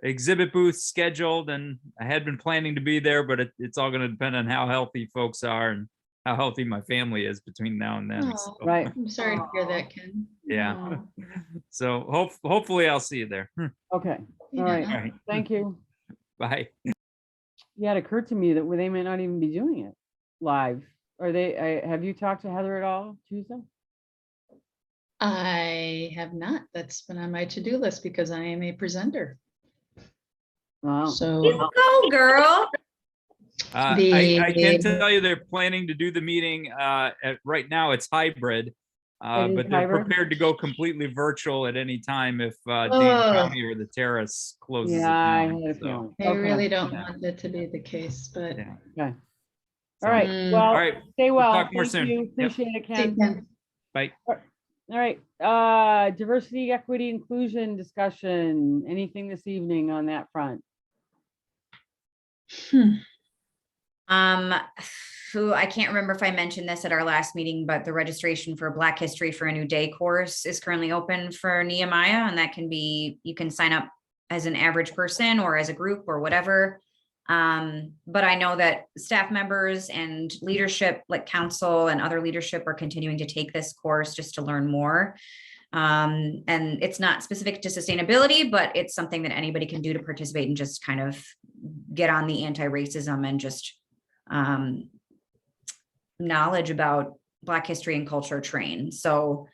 S5: exhibit booth scheduled, and I had been planning to be there, but it's all gonna depend on how healthy folks are and how healthy my family is between now and then.
S8: Aw.
S5: So,
S2: Right.
S8: I'm sorry to hear that, Ken.
S5: Yeah.
S8: Aw.
S5: So hopefully I'll see you there.
S2: Okay. All right.
S8: Yeah.
S5: All right.
S2: Thank you.
S5: Bye.
S2: Yeah, it occurred to me that they may not even be doing it live. Are they, have you talked to Heather at all, Teresa?
S8: I have not. That's been on my to-do list because I am a presenter.
S2: Wow.
S8: So
S1: Go, girl.
S5: I can tell you they're planning to do the meeting. Right now it's hybrid,
S2: It is
S5: but they're
S2: hybrid?
S5: prepared to go completely virtual at any time if Dane
S8: Oh.
S5: County or the Terrace closes it
S2: Yeah, I
S5: down.
S2: had a
S5: So,
S2: feeling.
S8: I really don't
S5: Yeah.
S8: want that to be the case, but.
S5: yeah.
S2: Okay.
S5: So,
S2: All right.
S8: Mm.
S2: Well,
S5: All right.
S2: stay well.
S5: talk more
S2: Thank
S5: soon.
S2: you.
S5: Yep.
S2: Appreciate it,
S8: See you,
S2: Ken.
S8: Ken.
S5: Bye.
S2: All right. Diversity, equity, inclusion discussion. Anything this evening on that front?
S1: I can't remember if I mentioned this at our last meeting, but the registration for Black History for a New Day course is currently open for Nehemiah, and that can be, you can sign up as an average person or as a group or whatever. But I know that staff members and leadership, like council and other leadership, are continuing to take this course just to learn more. And it's not specific to sustainability, but it's something that anybody can do to participate and just kind of get on the anti-racism and just knowledge about Black history and culture train. So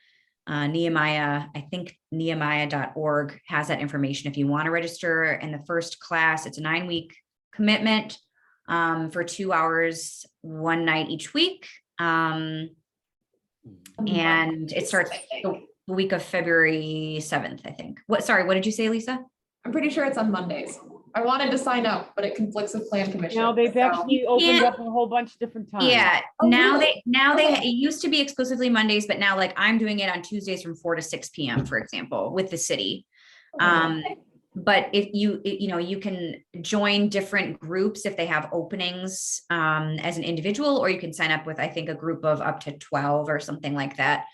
S1: Nehemiah, I think nehemiah.org has that information if you want to register. In the first class, it's a 9-week commitment for 2 hours, one night each week. And it starts the week of February 7th, I think. What did you say, Lisa?
S3: I'm pretty sure it's on Mondays. I wanted to sign up, but it conflicts with plan commission.
S2: Now they've
S3: so-
S2: actually opened
S1: can't-
S2: up a whole bunch of different times.
S1: Yeah,
S3: Oh,
S1: now
S3: really?
S1: they,
S3: Okay.
S1: it used to be exclusively Mondays, but now like I'm doing it on Tuesdays from 4 to 6 p.m., for example, with the city. But if you you can join different groups if they have openings as an individual, or you can sign up with, I think, a group of up to 12 or something like that.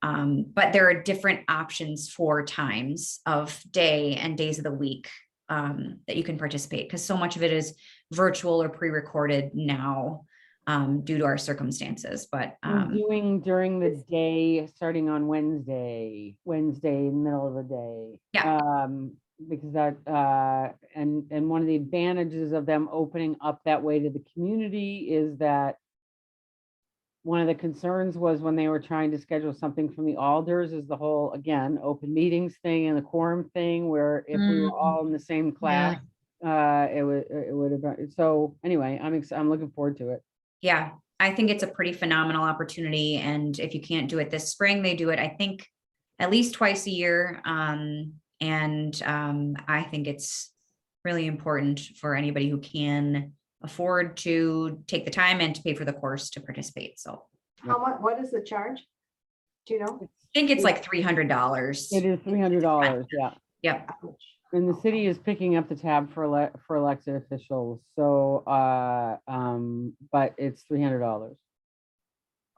S1: But there are different options for times of day and days of the week that you can participate, because so much of it is virtual or pre-recorded now due to our circumstances. But
S2: We're doing during the day, starting on Wednesday, middle of the day.
S1: Yeah.
S2: Because that, and one of the advantages of them opening up that way to the community is that one of the concerns was when they were trying to schedule something from the alders is the whole, again, open meetings thing and the quorum thing, where if we were all in the same class, it would have been, so anyway, I'm looking forward to it.
S1: yeah, I think it's a pretty phenomenal opportunity. And if you can't do it this spring, they do it, I think, at least twice a year. And I think it's really important for anybody who can afford to take the time and to pay for the course to participate. So
S6: How much, what is the charge? Do you know?
S1: I think it's like $300.
S2: It is $300, yeah.
S1: Yep.
S2: And the city is picking up the tab for elected officials, so, but it's $300.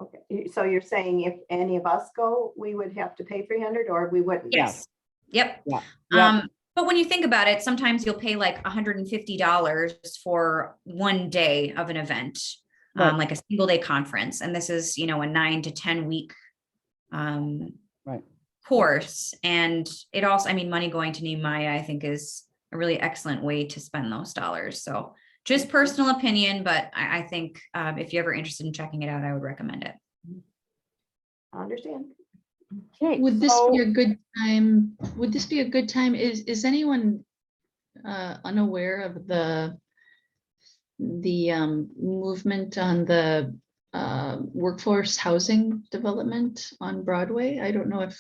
S6: Okay, so you're saying if any of us go, we would have to pay 300 or we wouldn't?
S1: Yes. Yep.
S2: Yeah.
S1: But when you think about it, sometimes you'll pay like $150 for one day of an event,
S2: Right.
S1: like a single day conference. And this is, a 9 to 10 week
S2: Right.
S1: course. And it also, money going to Nehemiah, I think, is a really excellent way to spend those dollars. So just personal opinion, but I think if you're ever interested in checking it out, I would recommend it.
S6: I understand.
S2: Okay,
S8: Would this
S2: so-
S8: be a good time? Would this be a good time? Is anyone unaware of the movement on the workforce housing development on Broadway? I don't know if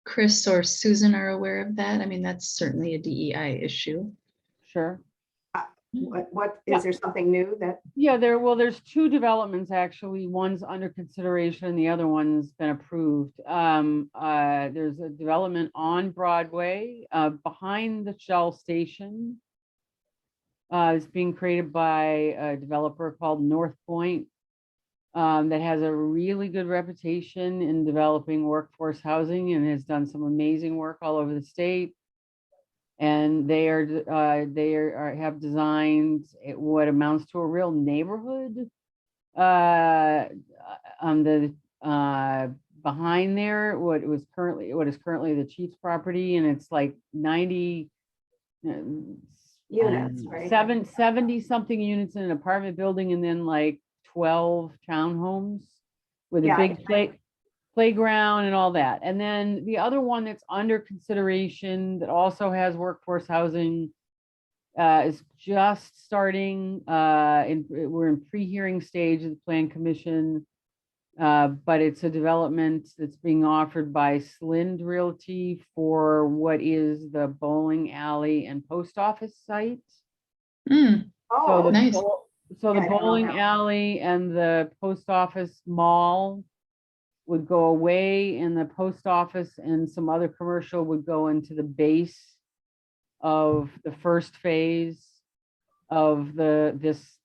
S8: Chris or Susan are aware of that. That's certainly a DEI issue.
S2: Sure.
S6: What,
S2: Yeah.
S6: is there something new that,
S2: Yeah, there's two developments, actually. One's under consideration, the other one's been approved. There's a development on Broadway, behind the Shell station. It's being created by a developer called North Point, that has a really good reputation in developing workforce housing and has done some amazing work all over the state. And they have designed what amounts to a real neighborhood on the behind there, what is currently the Chiefs property, and it's like 90
S6: units, right?
S2: 70 something units in an apartment building, and then like 12 townhomes with a
S6: Yeah,
S2: big playground and all that. And then the other one that's under consideration that also has workforce housing is just starting. We're in pre-hearing stage of the Plan Commission, but it's a development that's being offered by Slind Realty for what is the bowling alley and post office site.
S8: Mm,
S6: Oh,
S8: nice.
S2: So the
S6: Yeah, I don't know
S2: bowling
S6: that.
S2: alley and the post office mall would go away, and the post office and some other commercial would go into the base of the first phase of it's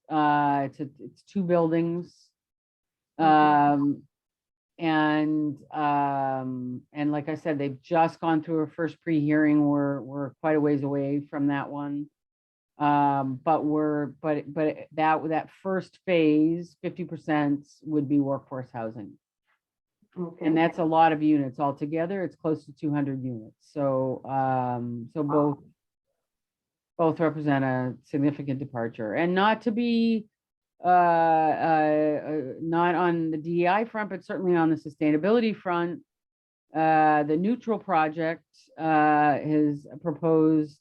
S2: two buildings. And like I said, they've just gone through a first pre-hearing. We're quite a ways away from that one. But that first phase, 50% would be workforce housing.
S6: okay.
S2: And that's a lot of units altogether. It's close to 200 units. So, both represent a significant departure, and not to be, not on the DEI front, but certainly on the sustainability front. The Neutral Project has proposed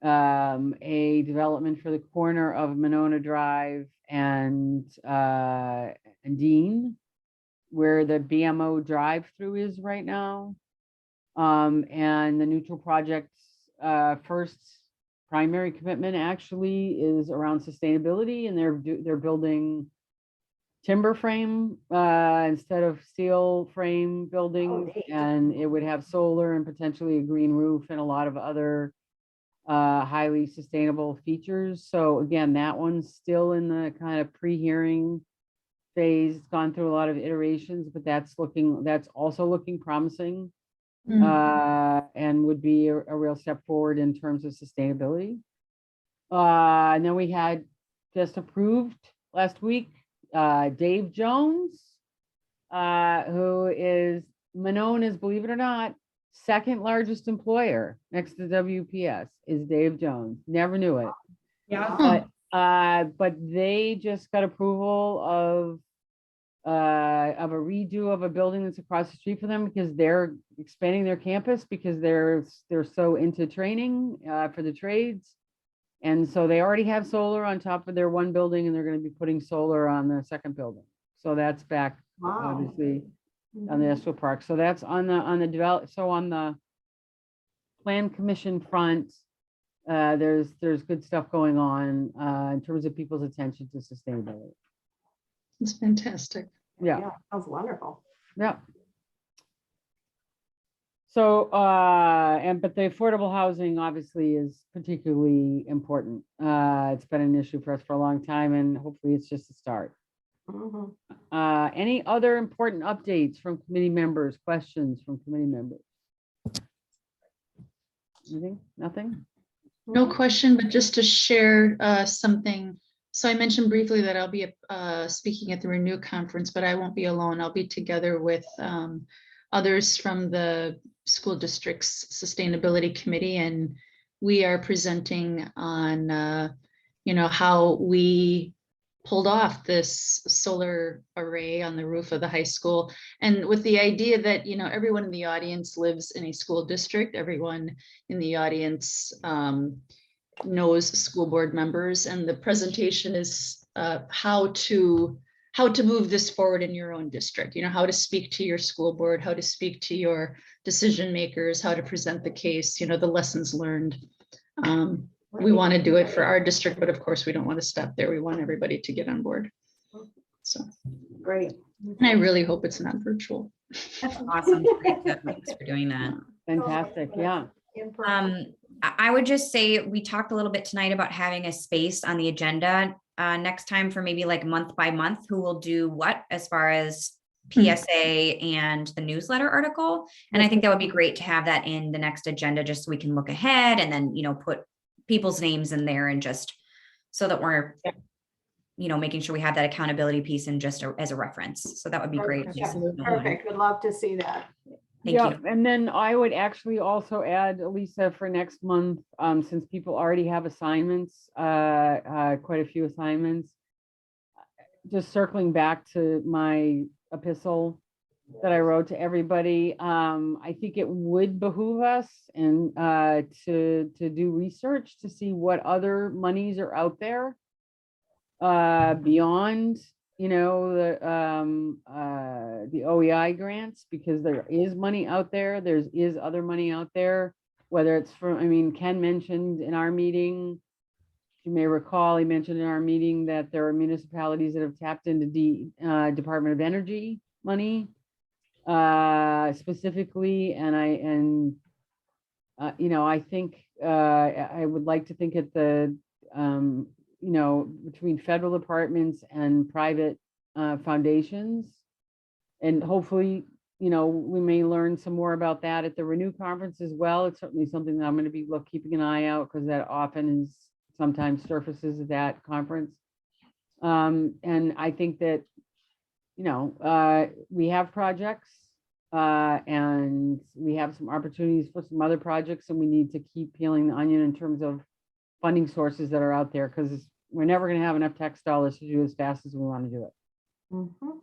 S2: a development for the corner of Monona Drive and Dean, where the BMO drive-through is right now. And the Neutral Project's first primary commitment actually is around sustainability, and they're building timber frame instead of steel frame buildings,
S6: neat.
S2: and it would have solar and potentially a green roof and a lot of other highly sustainable features. So again, that one's still in the kind of pre-hearing phase. It's gone through a lot of iterations, but that's also looking promising. And would be a real step forward in terms of sustainability. And then we had just approved last week, Dave Jones, who is Monona's, believe it or not, second largest employer next to WPS is Dave Jones. Never knew it.
S3: Yeah.
S2: But they just got approval of a redo of a building that's across the street from them, because they're expanding their campus, because they're so into training for the trades. And so they already have solar on top of their one building, and they're going to be putting solar on the second building. So that's back, obviously, on the industrial park. So that's on the Plan Commission front. There's good stuff going on in terms of people's attention to sustainability.
S8: It's fantastic.
S2: Yeah.
S6: Sounds wonderful.
S2: Yeah. So, but the affordable housing obviously is particularly important. It's been an issue for us for a long time, and hopefully it's just a start.
S6: Mhm.
S2: Any other important updates from committee members, questions from committee members? Anything? Nothing?
S8: No question, but just to share something. So I mentioned briefly that I'll be speaking at the Renew conference, but I won't be alone. I'll be together with others from the school district's sustainability committee, and we are presenting on how we pulled off this solar array on the roof of the high school, and with the idea that everyone in the audience lives in a school district, everyone in the audience knows school board members, and the presentation is how to move this forward in your own district, how to speak to your school board, how to speak to your decision makers, how to present the case, the lessons learned. we want to do it for our district, but of course, we don't want to stop there. We want everybody to get on board. So,
S6: Great.
S8: and I really hope it's not virtual.
S1: That's awesome. Teresa. Thanks for doing that.
S2: Fantastic, yeah.
S6: In person.
S1: I would just say, we talked a little bit tonight about having a space on the agenda next time for maybe like month by month, who will do what as far as PSA and the newsletter article. And I think that would be great to have that in the next agenda, just so we can look ahead and then, put people's names in there, and just so that we're, making sure we have that accountability piece and just as a reference. So that would be great.
S6: Perfect.
S1: Just,
S6: Perfect. Would love to see that.
S1: Thank
S2: Yeah,
S1: you.
S2: and then I would actually also add, Lisa, for next month, since people already have assignments, quite a few assignments. Just circling back to my epistle that I wrote to everybody, I think it would behoove us and to do research to see what other monies are out there beyond the OEI grants, because there is money out there. There is other money out there, whether it's from, Ken mentioned in our meeting, you may recall, he mentioned in our meeting that there are municipalities that have tapped into the Department of Energy money specifically. And I think I would like to think at the, between federal departments and private foundations. And hopefully, we may learn some more about that at the Renew conference as well. It's certainly something that I'm going to be keeping an eye out, because that often is sometimes surfaces at that conference. And I think that, we have projects and we have some opportunities for some other projects, and we need to keep peeling the onion in terms of funding sources that are out there, because we're never going to have enough tax dollars to do as fast as we want to do it.
S6: Mhm.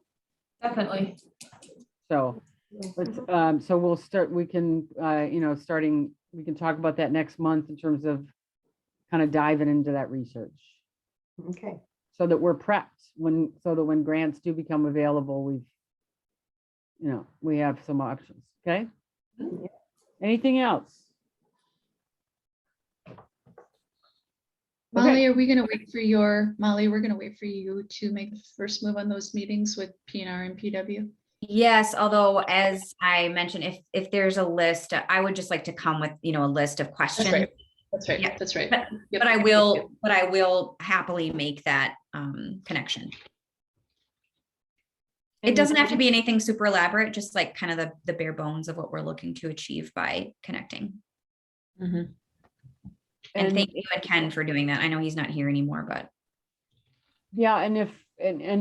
S3: Definitely.
S2: So let's, so we'll start, we can, we can talk about that next month in terms of kind of diving into that research,
S6: Okay.
S2: so that we're prepped so that when grants do become available, we have some options. Okay. Anything else?
S8: Molly, are we going to wait for Molly, we're going to wait for you to make the first move on those meetings with PNR and PW?
S1: Yes, although as I mentioned, if there's a list, I would just like to come with, a list of questions.
S8: That's right. That's right.
S1: Yeah.
S8: That's right.
S1: But,
S8: Yep.
S1: but I will happily make that connection. It doesn't have to be anything super elaborate, just like kind of the bare bones of what we're looking to achieve by connecting.
S8: Mhm.
S1: And thank you, Ken, for doing that. I know he's not here anymore, but.
S2: Yeah, and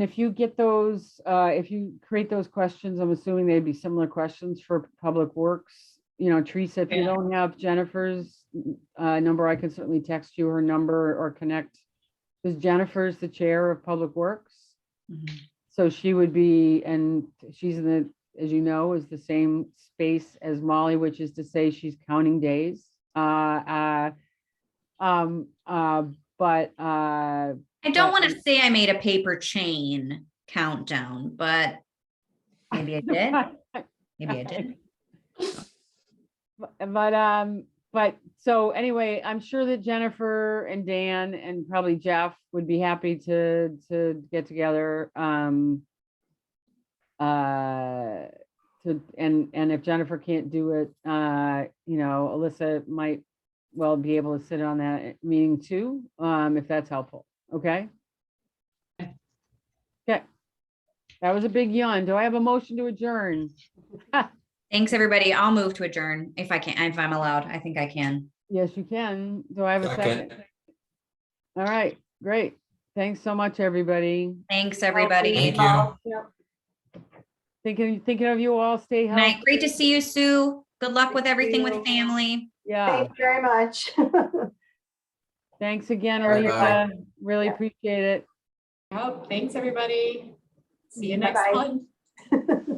S2: if you get those, if you create those questions, I'm assuming they'd be similar questions for Public Works. Teresa, if you don't have Jennifer's number, I can certainly text you her number or connect. Because Jennifer's the chair of Public Works.
S1: Mhm.
S2: So she would be, and she's as you know, is the same space as Molly, which is to say she's counting days. But
S1: I don't want to say I made a paper chain countdown, but maybe I did. Maybe I did.
S2: But so anyway, I'm sure that Jennifer and Dan and probably Jeff would be happy to get together. And if Jennifer can't do it, Alyssa might well be able to sit on that meeting too, if that's helpful. Okay. Okay. That was a big yawn. Do I have a motion to adjourn?
S1: Thanks, everybody. I'll move to adjourn if I can, if I'm allowed. I think I can.
S2: Yes, you can. Do I have a second? All right, great. Thanks so much, everybody.
S1: Thanks, everybody.
S4: Thank you.
S6: Yep.
S2: Thinking of you all. Stay
S1: Good night.
S2: healthy.
S1: Great to see you, Sue. Good luck with
S6: Good to see
S1: everything with
S6: you.
S1: family.
S2: Yeah.
S6: Thank you very much.
S2: Thanks again,
S4: Bye-bye.
S2: Alisa. Really
S6: Yeah.
S2: appreciate it.
S3: Oh, thanks, everybody. See you next
S6: Bye-bye.
S3: month.